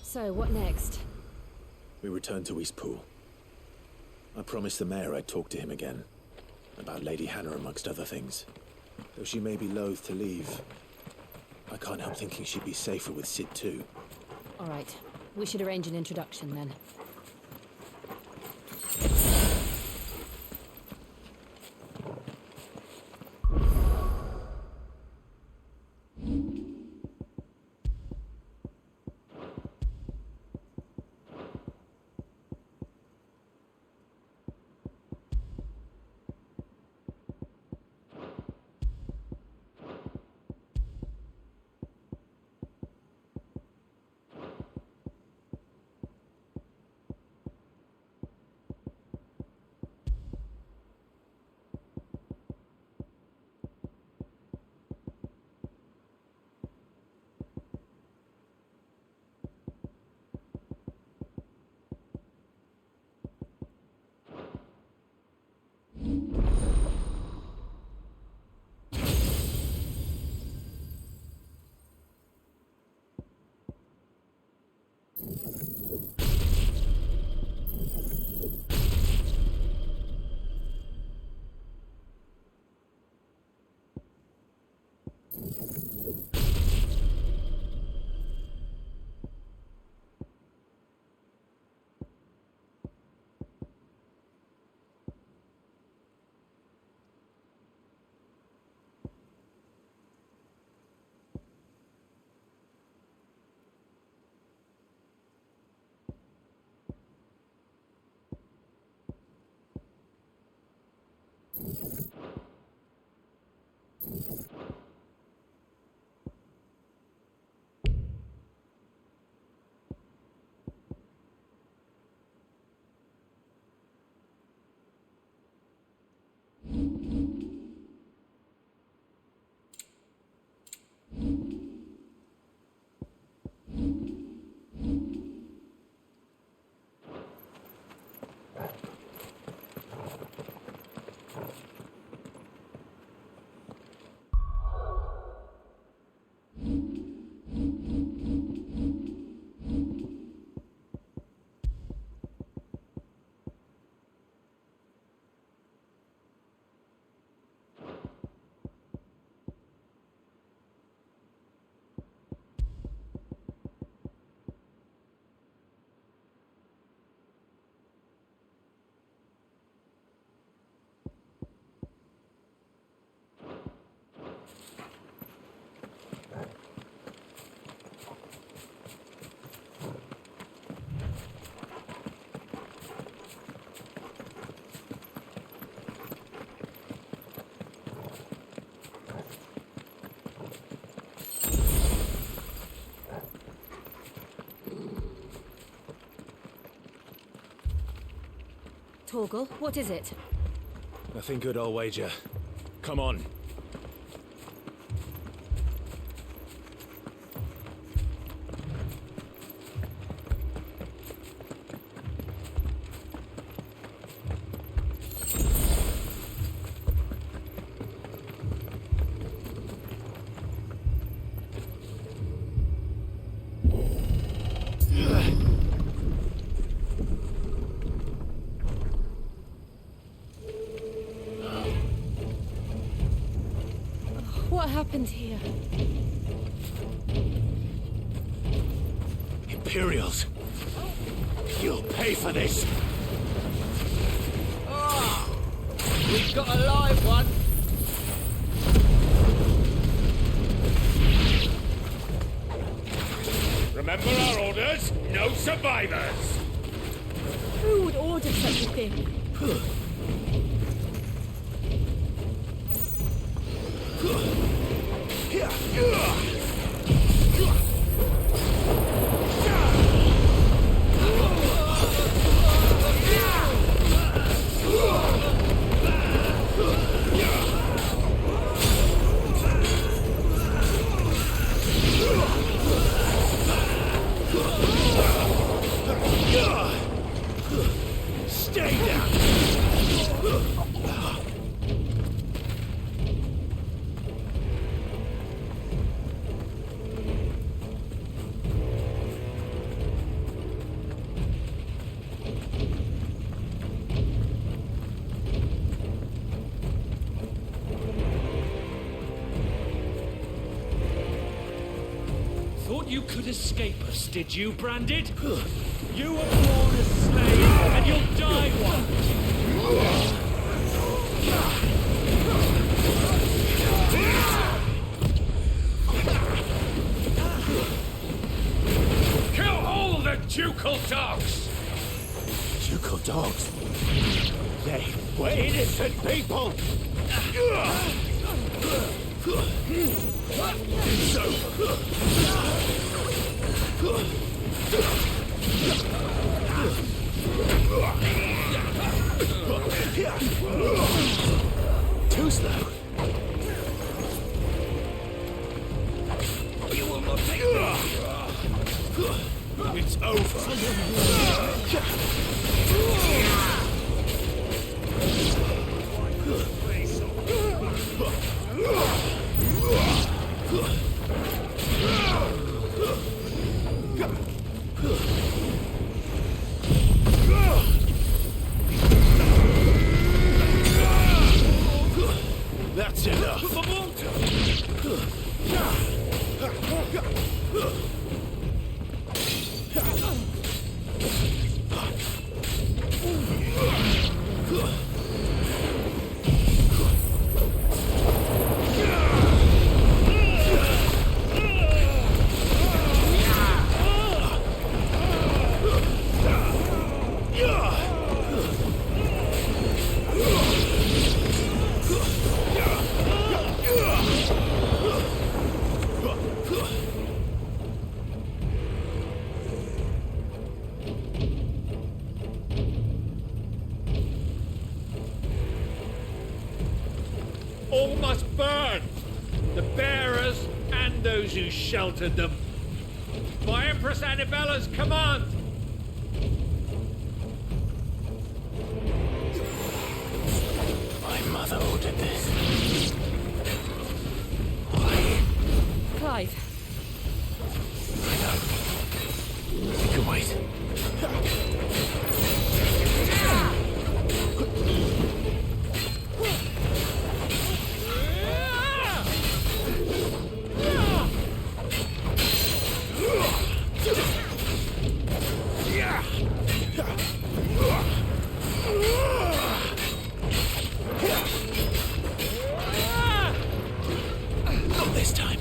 So, what next? We return to Eastpool. I promised the mayor I'd talk to him again. About Lady Hannah, amongst other things. Though she may be loath to leave, I can't help thinking she'd be safer with Sid too. All right. We should arrange an introduction then. Torgal, what is it? Nothing good, I'll wager. Come on. What happened here? Imperials! You'll pay for this! We've got a live one. Remember our orders? No survivors! Who would order such a thing? Stay down! Thought you could escape us, did you, Branded? You were born a slave, and you'll die one! Kill all the ducal dogs! Ducal dogs? They were innocent people! Too slow. You will not take me. It's over. That's enough. All must burn! The bearers and those who sheltered them. By Empress Annabella's command! My mother ordered this. Why? Clive. I know. You can wait. Not this time.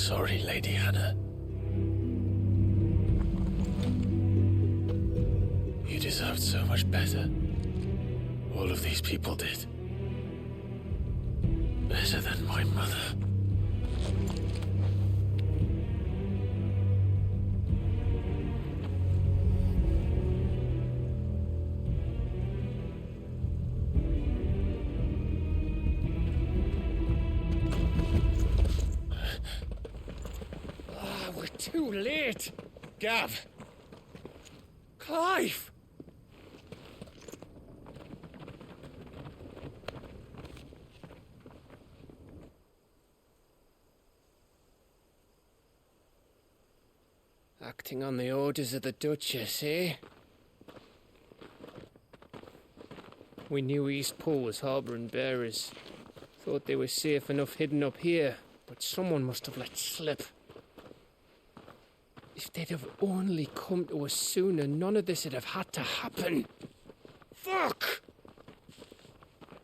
sorry, Lady Hannah. You deserved so much better. All of these people did. Better than my mother. We're too late. Gav. Clive. Acting on the orders of the Duchess, eh? We knew East Pole was harbouring bearers. Thought they were safe enough hidden up here, but someone must have let slip. If they'd have only come to us sooner, none of this would have had to happen. Fuck!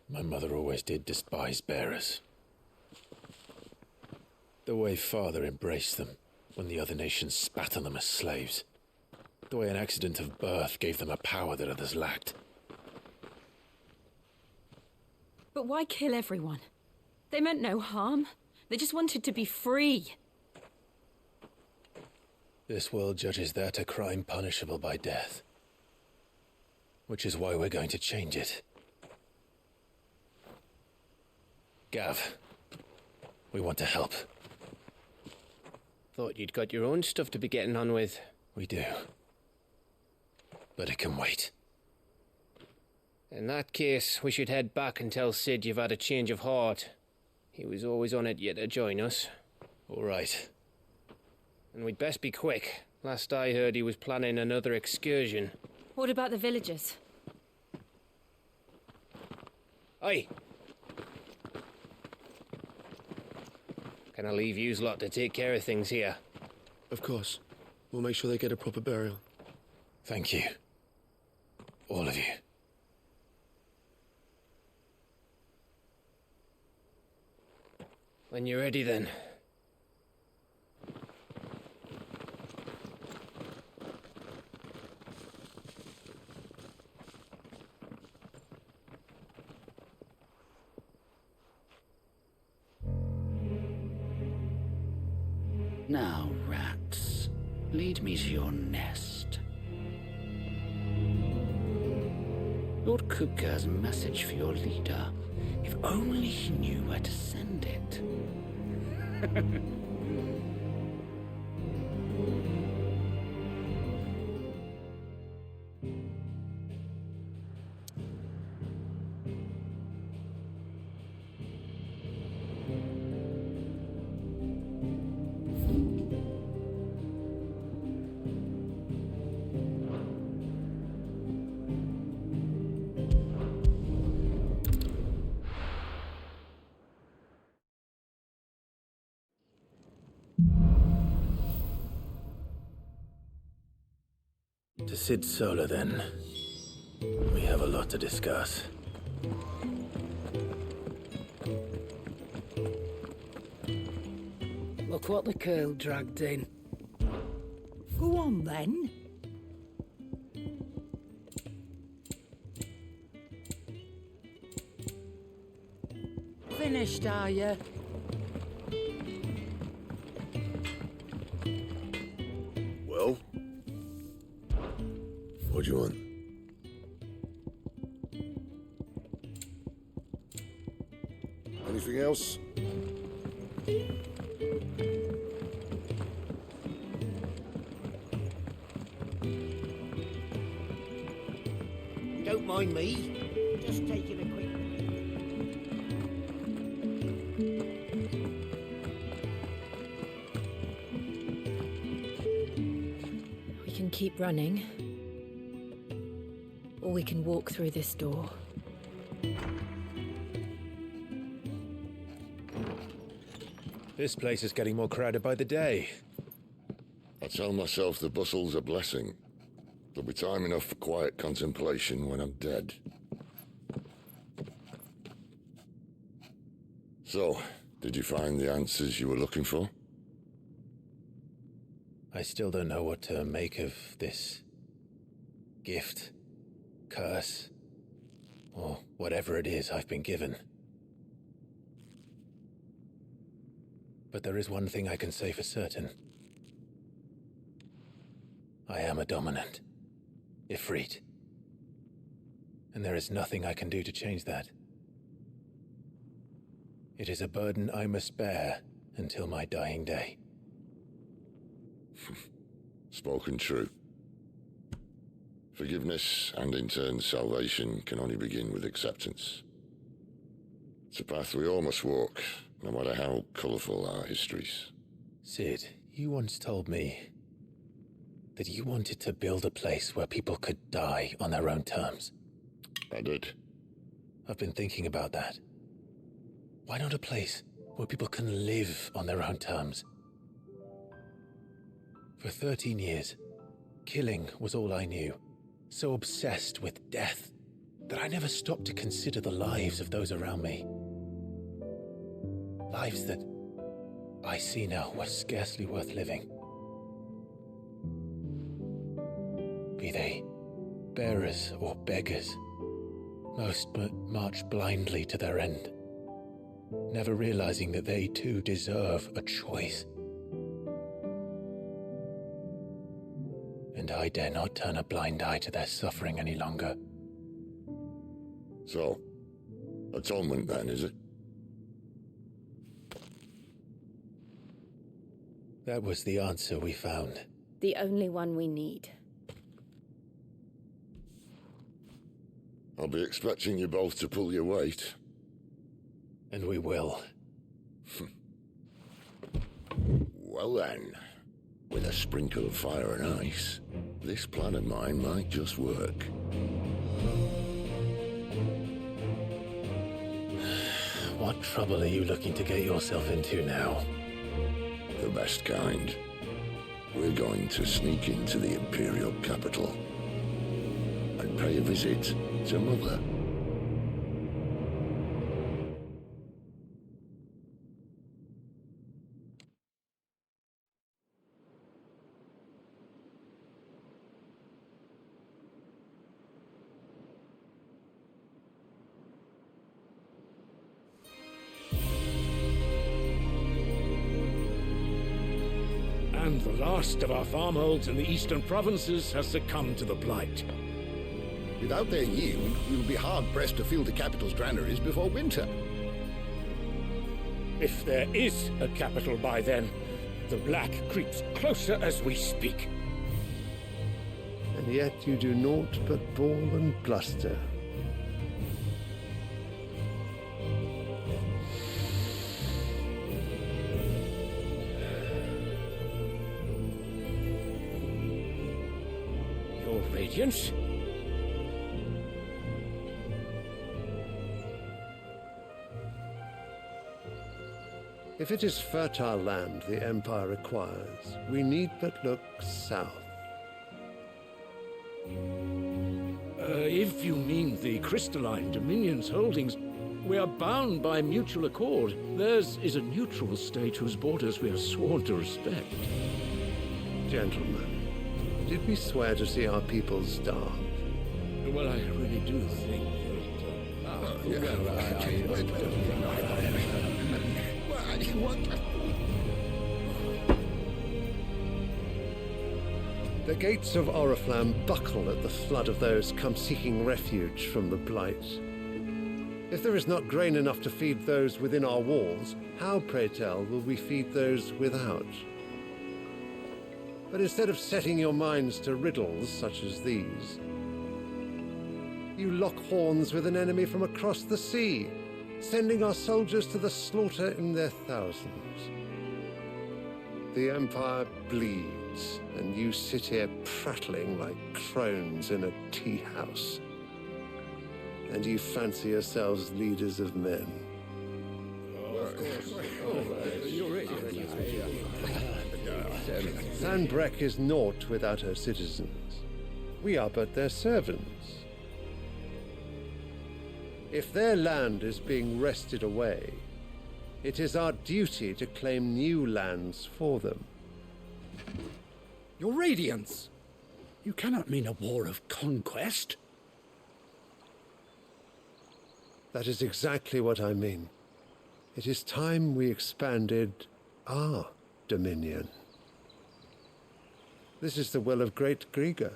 My mother always did despise bearers. The way Father embraced them when the other nations spat on them as slaves. The way an accident of birth gave them a power that others lacked. But why kill everyone? They meant no harm. They just wanted to be free. This world judges that a crime punishable by death. Which is why we're going to change it. Gav, we want to help. Thought you'd got your own stuff to be getting on with. We do. But it can wait. In that case, we should head back and tell Sid you've had a change of heart. He was always on it yet to join us. All right. And we'd best be quick. Last I heard, he was planning another excursion. What about the villagers? Aye. Can I leave yous lot to take care of things here? Of course. We'll make sure they get a proper burial. Thank you. All of you. When you're ready, then. Now, rats, lead me to your nest. Lord Kupka has a message for your leader. If only he knew where to send it. To Sid Solar, then. We have a lot to discuss. Look what the curl dragged in. Go on, then. Finished, are you? Well? What do you want? Anything else? Don't mind me. Just taking a quick... We can keep running. Or we can walk through this door. This place is getting more crowded by the day. I tell myself the bustle's a blessing. There'll be time enough for quiet contemplation when I'm dead. So, did you find the answers you were looking for? I still don't know what to make of this gift, curse, or whatever it is I've been given. But there is one thing I can say for certain. I am a dominant, Ifrit. And there is nothing I can do to change that. It is a burden I must bear until my dying day. Spoken true. Forgiveness, and in turn salvation, can only begin with acceptance. It's a path we all must walk, no matter how colourful our histories. Cid, you once told me that you wanted to build a place where people could die on their own terms. I did. I've been thinking about that. Why not a place where people can live on their own terms? For 13 years, killing was all I knew. So obsessed with death that I never stopped to consider the lives of those around me. Lives that I see now were scarcely worth living. Be they bearers or beggars, most march blindly to their end, never realizing that they too deserve a choice. And I dare not turn a blind eye to their suffering any longer. So, atonement then, is it? That was the answer we found. The only one we need. I'll be expecting you both to pull your weight. And we will. Well then, with a sprinkle of fire and ice, this plan of mine might just work. What trouble are you looking to get yourself into now? The best kind. We're going to sneak into the Imperial capital and pay a visit to Mother. And the last of our farmholds in the eastern provinces has succumbed to the blight. Without their yield, we will be hard-pressed to fill the capital's granaries before winter. If there is a capital by then, the black creeps closer as we speak. And yet you do naught but bawl and bluster. Your Radiance? If it is fertile land the Empire requires, we need but look south. If you mean the crystalline Dominion's holdings, we are bound by mutual accord. Theirs is a neutral state whose borders we are sworn to respect. Gentlemen, did we swear to see our people starve? Well, I really do think The gates of Oriflamme buckle at the flood of those come seeking refuge from the blight. If there is not grain enough to feed those within our walls, how, pray tell, will we feed those without? But instead of setting your minds to riddles such as these, you lock horns with an enemy from across the sea, sending our soldiers to the slaughter in their thousands. The Empire bleeds, and you sit here prattling like crones in a tea house. And you fancy yourselves leaders of men. Sanbreque is naught without her citizens. We are but their servants. If their land is being wrested away, it is our duty to claim new lands for them. Your radiance! You cannot mean a war of conquest. That is exactly what I mean. It is time we expanded our dominion. This is the will of great Grieger.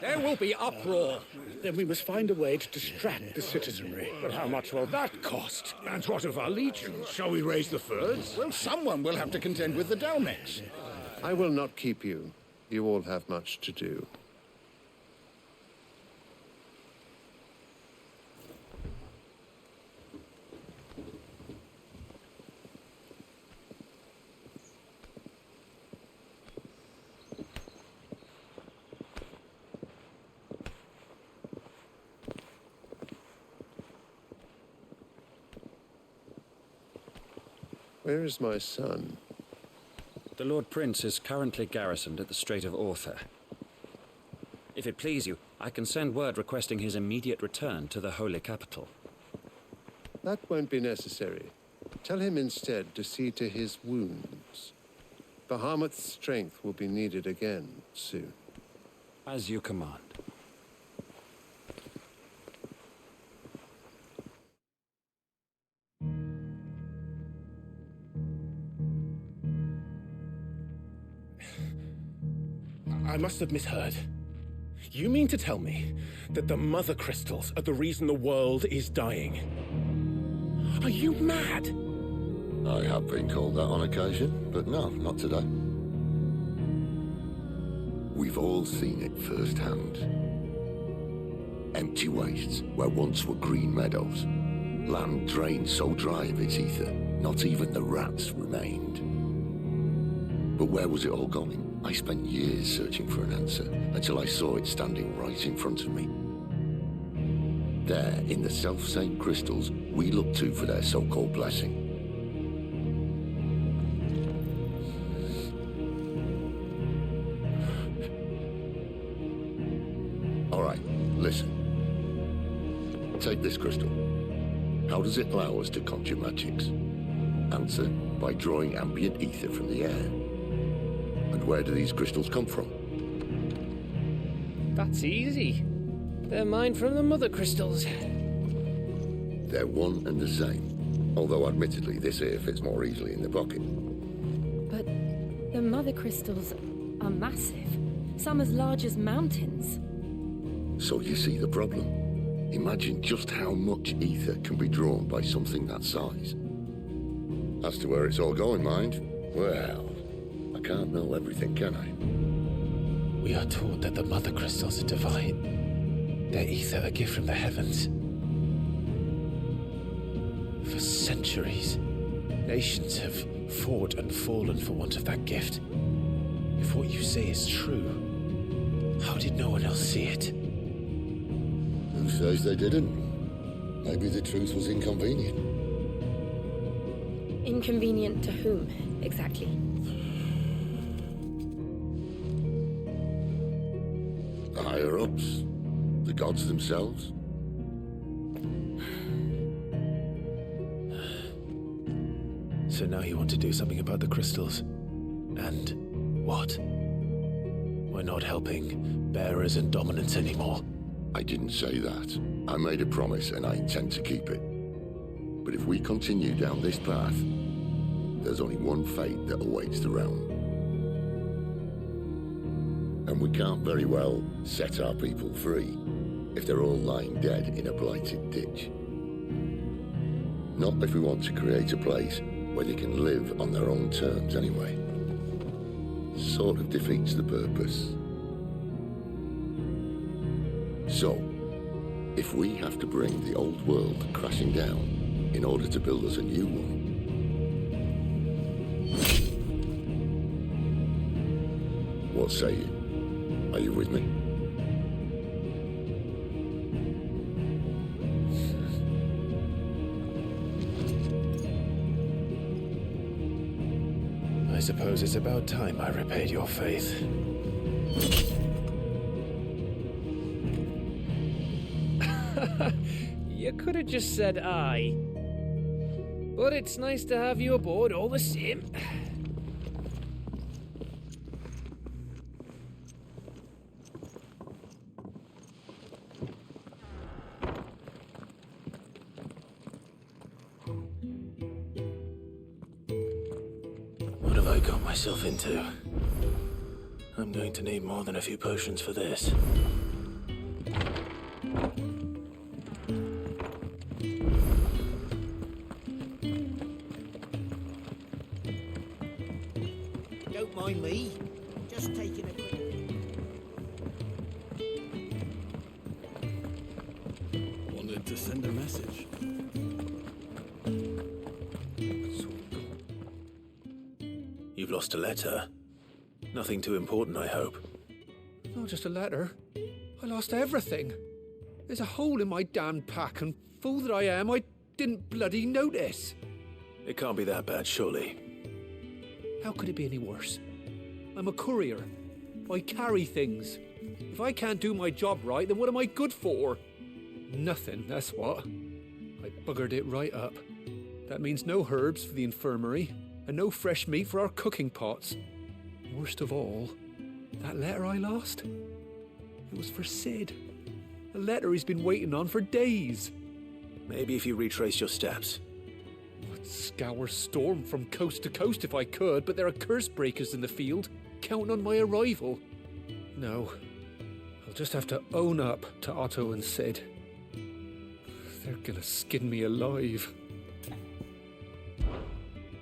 There will be uproar. Then we must find a way to distract the citizenry. But how much will that cost? And what of our legions? Shall we raise the thirds? Well, someone will have to contend with the Dalnex. I will not keep you. You all have much to do. Where is my son? The Lord Prince is currently garrisoned at the Strait of Author. If it please you, I can send word requesting his immediate return to the Holy Capital. That won't be necessary. Tell him instead to see to his wounds. Bahamut's strength will be needed again soon. As you command. I must have misheard. You mean to tell me that the Mother Crystals are the reason the world is dying? Are you mad? I have been called that on occasion, but no, not today. We've all seen it firsthand. Empty wastes where once were green meadows. Land drained so dry of its ether, not even the rats remained. But where was it all going? I spent years searching for an answer, until I saw it standing right in front of me. There, in the self-same crystals we look to for their so-called blessing. All right, listen. Take this crystal. How does it allow us to conjure magics? Answer, by drawing ambient ether from the air. And where do these crystals come from? That's easy. They're mine from the Mother Crystals. They're one and the same. Although admittedly this here fits more easily in the pocket. But the Mother Crystals are massive. Some as large as mountains. So you see the problem. Imagine just how much ether can be drawn by something that size. As to where it's all going, mind, well, I can't know everything, can I? We are taught that the Mother Crystals are divine. Their ether a gift from the heavens. For centuries, nations have fought and fallen for want of that gift. If what you say is true, how did no one else see it? Who says they didn't? Maybe the truth was inconvenient. Inconvenient to whom, exactly? The higher-ups, the gods themselves. So now you want to do something about the crystals. And what? We're not helping bearers and dominants anymore. I didn't say that. I made a promise and I intend to keep it. But if we continue down this path, there's only one fate that awaits the realm. And we can't very well set our people free if they're all lying dead in a blighted ditch. Not if we want to create a place where they can live on their own terms anyway. Sort of defeats the purpose. So, if we have to bring the old world crashing down in order to build us a new one, what say you? Are you with me? I suppose it's about time I repaid your faith. You could have just said aye. But it's nice to have you aboard all the same. What have I got myself into? I'm going to need more than a few potions for this. Don't mind me. Just taking a quick... Wanted to send a message. You've lost a letter. Nothing too important, I hope. Not just a letter. I lost everything. There's a hole in my damned pack, and fool that I am, I didn't bloody notice. It can't be that bad, surely. How could it be any worse? I'm a courier. I carry things. If I can't do my job right, then what am I good for? Nothing, that's what. I buggered it right up. That means no herbs for the infirmary, and no fresh meat for our cooking pots. Worst of all, that letter I lost? It was for Sid. A letter he's been waiting on for days. Maybe if you retrace your steps. I'd scour Storm from coast to coast if I could, but there are curse breakers in the field, counting on my arrival. No, I'll just have to own up to Otto and Sid. They're gonna skin me alive.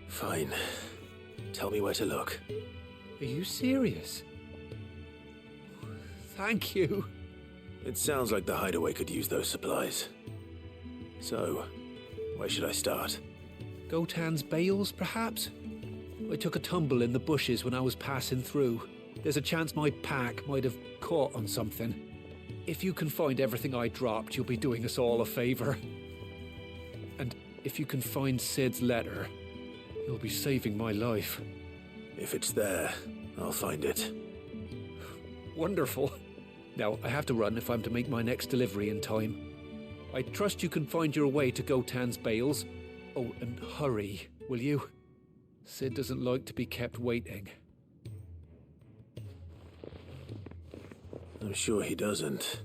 Fine. Tell me where to look. Are you serious? Thank you. It sounds like the hideaway could use those supplies. So, where should I start? Gotan's bales, perhaps? I took a tumble in the bushes when I was passing through. There's a chance my pack might have caught on something. If you can find everything I dropped, you'll be doing us all a favor. And if you can find Sid's letter, you'll be saving my life. If it's there, I'll find it. Wonderful. Now, I have to run if I'm to make my next delivery in time. I trust you can find your way to Gotan's bales. Oh, and hurry, will you? Sid doesn't like to be kept waiting. I'm sure he doesn't.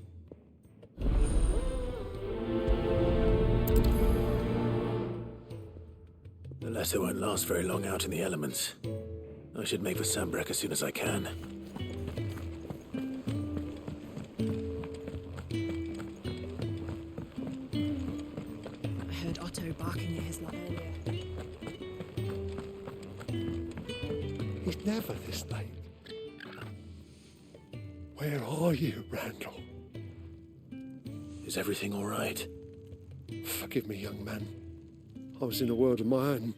The letter won't last very long out in the elements. I should make for Sambrek as soon as I can. I heard Otto barking at his lot earlier. He's never this late. Where are you, Randall? Is everything all right? Forgive me, young man. I was in a world of my own.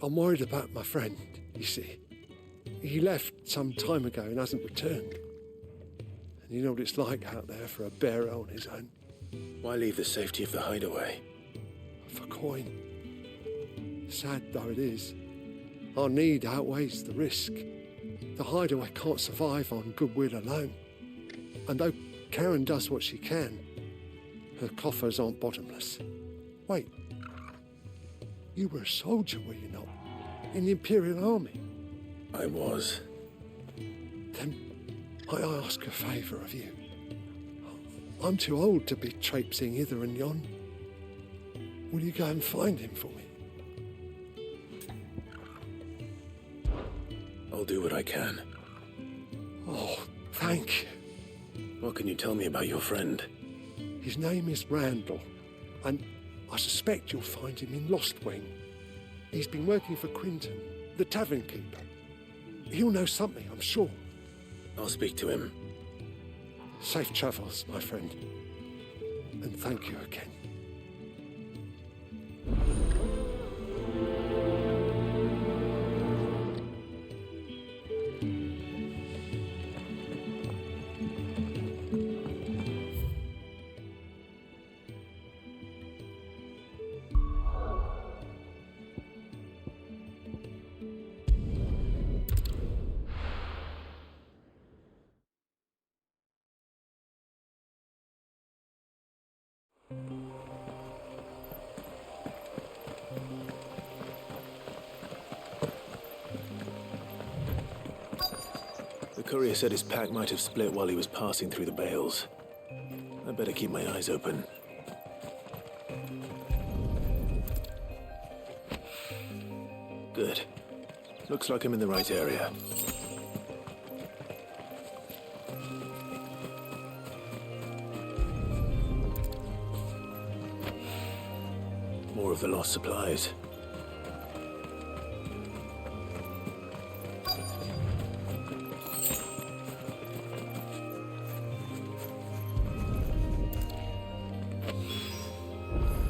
I'm worried about my friend, you see. He left some time ago and hasn't returned. And you know what it's like out there for a bearer on his own. Why leave the safety of the hideaway? For coin. Sad though it is, our need outweighs the risk. The hideaway can't survive on goodwill alone. And though Karen does what she can, her coffers aren't bottomless. Wait. You were a soldier, were you not? In the Imperial Army? I was. Then I ask a favour of you. I'm too old to be traipsing hither and yon. Will you go and find him for me? I'll do what I can. Oh, thank you. What can you tell me about your friend? His name is Randall, and I suspect you'll find him in Lost Wing. He's been working for Quinton, the tavern keeper. He'll know something, I'm sure. I'll speak to him. Safe travels, my friend. And thank you again. courier said his pack might have split while he was passing through the bales. I better keep my eyes open. Good. Looks like I'm in the right area. More of the lost supplies.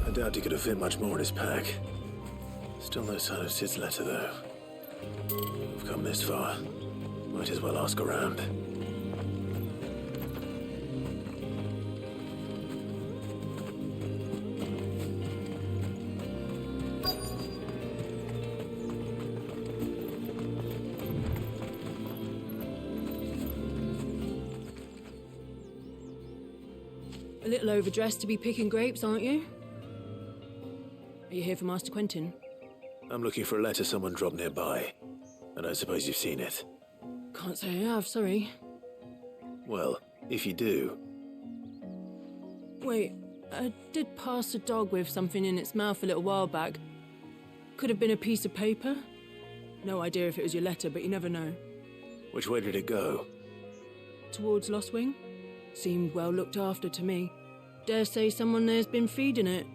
I doubt he could have fit much more in his pack. Still no sign of Sid's letter, though. We've come this far. Might as well ask around. A little overdressed to be picking grapes, aren't you? Are you here for Master Quentin? I'm looking for a letter someone dropped nearby, and I suppose you've seen it. Can't say I have, sorry. Well, if you do... Wait, I did pass a dog with something in its mouth a little while back. Could have been a piece of paper. No idea if it was your letter, but you never know. Which way did it go? Towards Lost Wing? Seemed well looked after to me. Dare say someone there's been feeding it.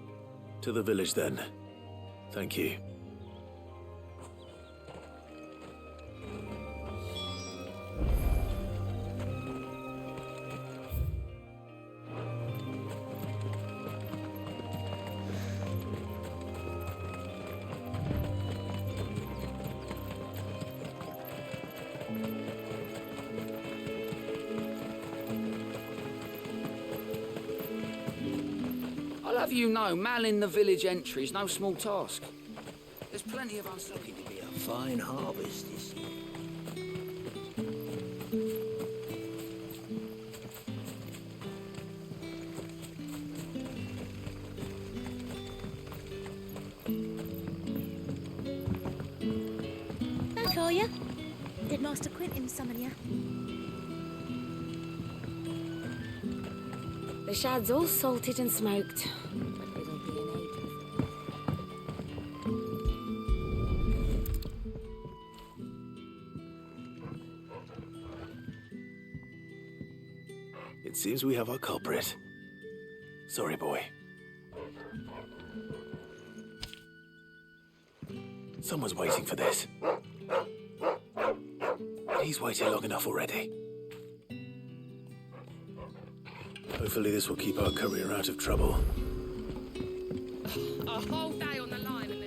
To the village, then. Thank you. I'll have you know, manning the village entry's no small task. There's plenty of us looking to be a Fine harvest this year. Back, are ya? Did Master Quentin summon ya? The shad's all salted and smoked. But it'll be an age. It seems we have our culprit. Sorry, boy. Someone's waiting for this. He's waited long enough already. Hopefully this will keep our courier out of trouble. A whole day on the line and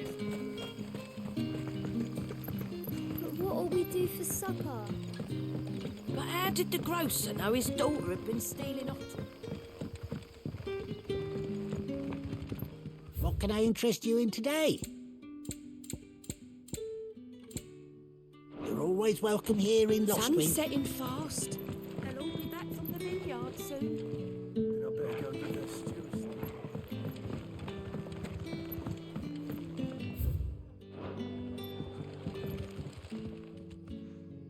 But what'll we do for supper? But how did the grocer know his daughter had been stealing off? What can I interest you in today? You're always welcome here in Lost Wing. Sun's setting fast. They'll all be back from the vineyard soon.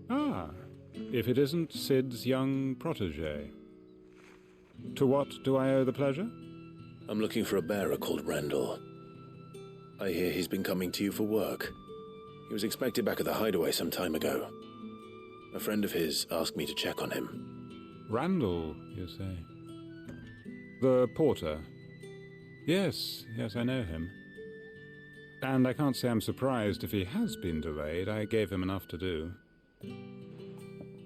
Ah, if it isn't Sid's young protege. To what do I owe the pleasure? I'm looking for a bearer called Randall. I hear he's been coming to you for work. He was expected back at the hideaway some time ago. A friend of his asked me to check on him. Randall, you say? The porter? Yes, I know him. And I can't say I'm surprised if he has been delayed. I gave him enough to do.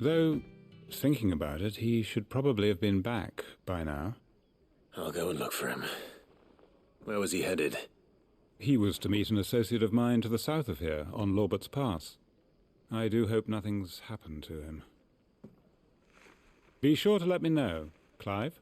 Though, thinking about it, he should probably have been back by now. I'll go and look for him. Where was he headed? He was to meet an associate of mine to the south of here, on Lorbert's Pass. I do hope nothing's happened to him. Be sure to let me know, Clive.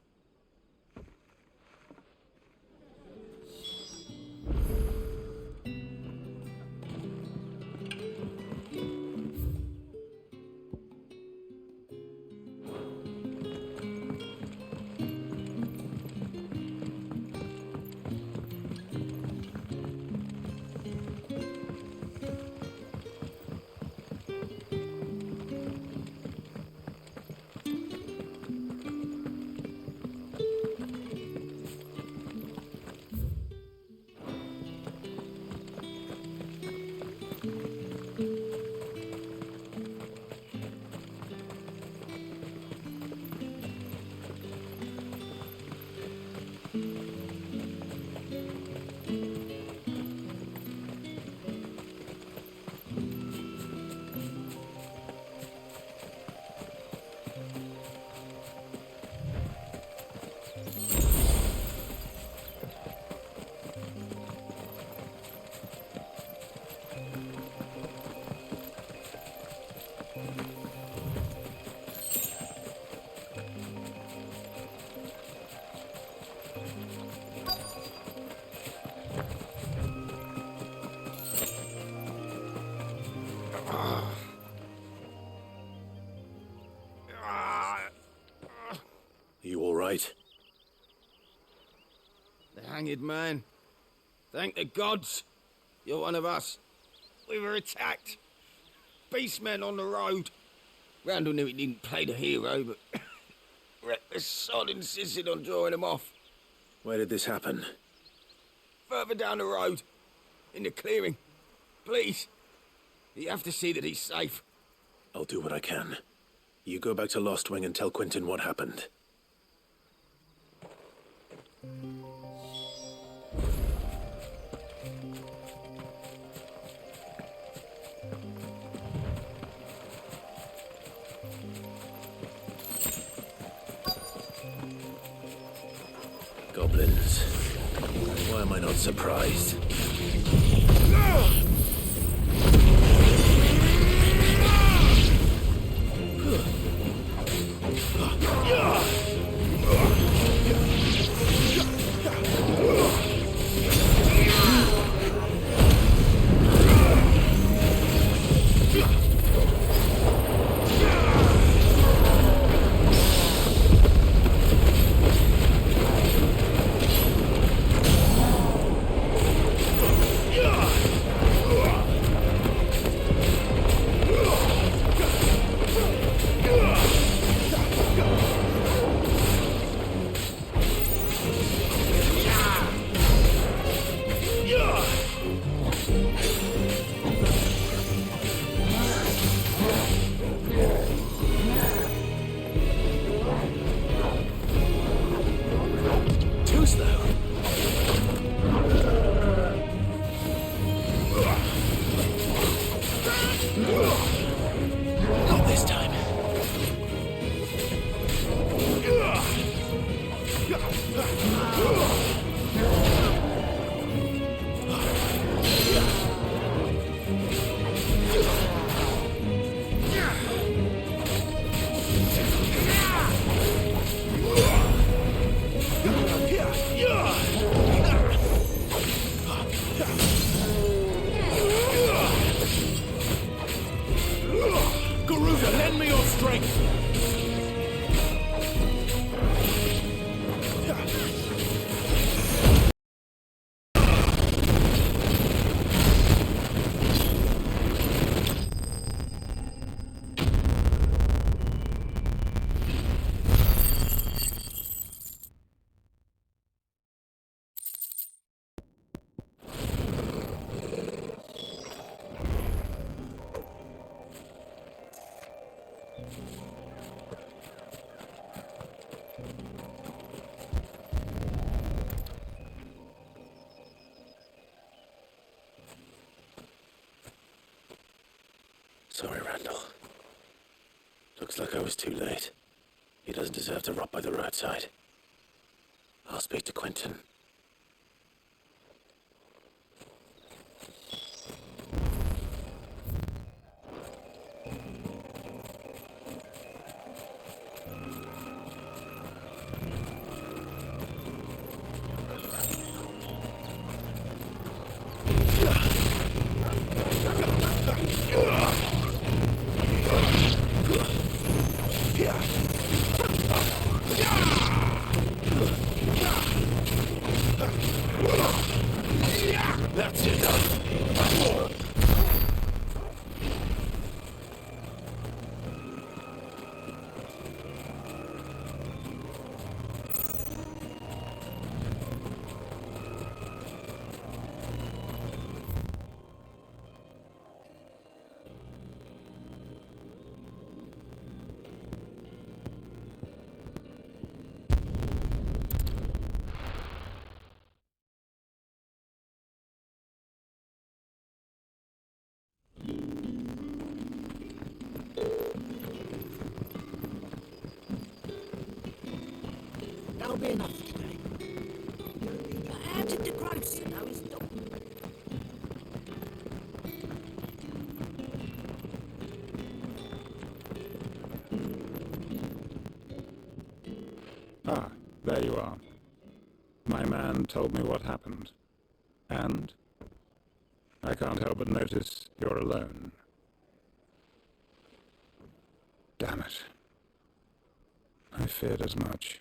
right? The hanged man. Thank the gods. You're one of us. We were attacked. Beastmen on the road. Randall knew he didn't play the hero, but reckless sod insisted on drawing him off. Where did this happen? Further down the road. In the clearing. Please. You have to see that he's safe. I'll do what I can. You go back to Lost Wing and tell Quentin what happened. Goblins. Why am I not surprised? Sorry, Randall. Looks like I was too late. He doesn't deserve to rot by the roadside. I'll speak to Quentin. That's enough. That'll be enough today. How did the grocer know his dog? Ah, there you are. My man told me what happened. And I can't help but notice you're alone. Damn it. I feared as much.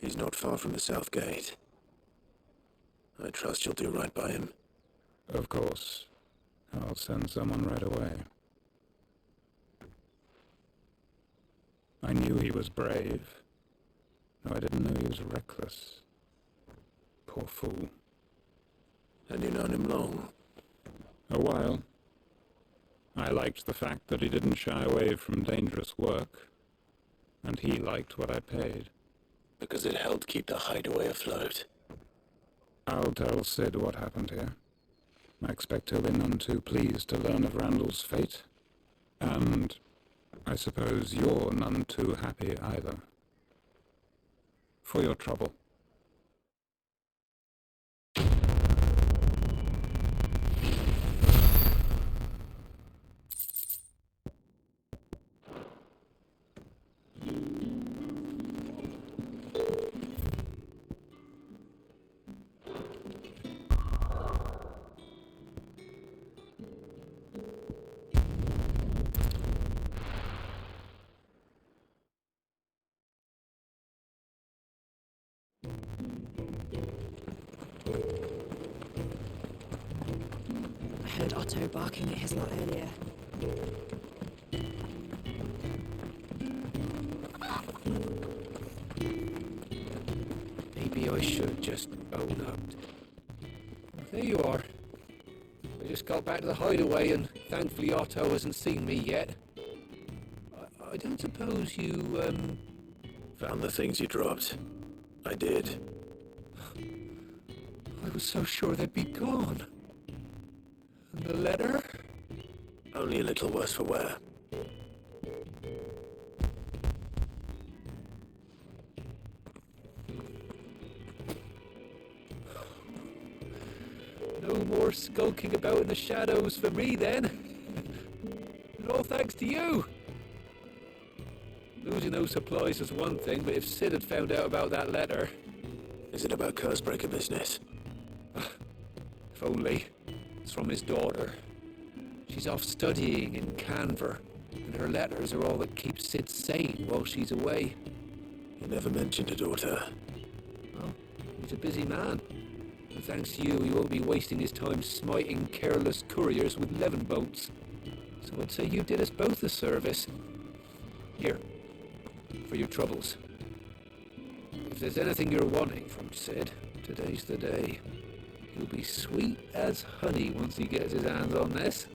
He's not far from the south gate. I trust you'll do right by him. Of course. I'll send someone right away. I knew he was brave, though I didn't know he was reckless. Poor fool. And you've known him long? A while. I liked the fact that he didn't shy away from dangerous work, and he liked what I paid. Because it helped keep the hideaway afloat. I'll tell Sid what happened here. I expect he'll be none too pleased to learn of Randall's fate. And I suppose you're none too happy either. For your trouble. I heard Otto barking at his lot earlier. Maybe I should just own up. There you are. I just got back to the hideaway and thankfully Otto hasn't seen me yet. I don't suppose you, Found the things you dropped. I did. I was so sure they'd be gone. And the letter? Only a little worse for wear. No more skulking about in the shadows for me then. And all thanks to you. Losing those supplies is one thing, but if Sid had found out about that letter... Is it about Cursebreaker business? If only. It's from his daughter. She's off studying in Canver, and her letters are all that keeps Sid sane while she's away. He never mentioned a daughter. Well, he's a busy man. And thanks to you, he won't be wasting his time smiting careless couriers with levin bolts. So I'd say you did us both a service. Here, for your troubles. If there's anything you're wanting from Sid, today's the day. He'll be sweet as honey once he gets his hands on this.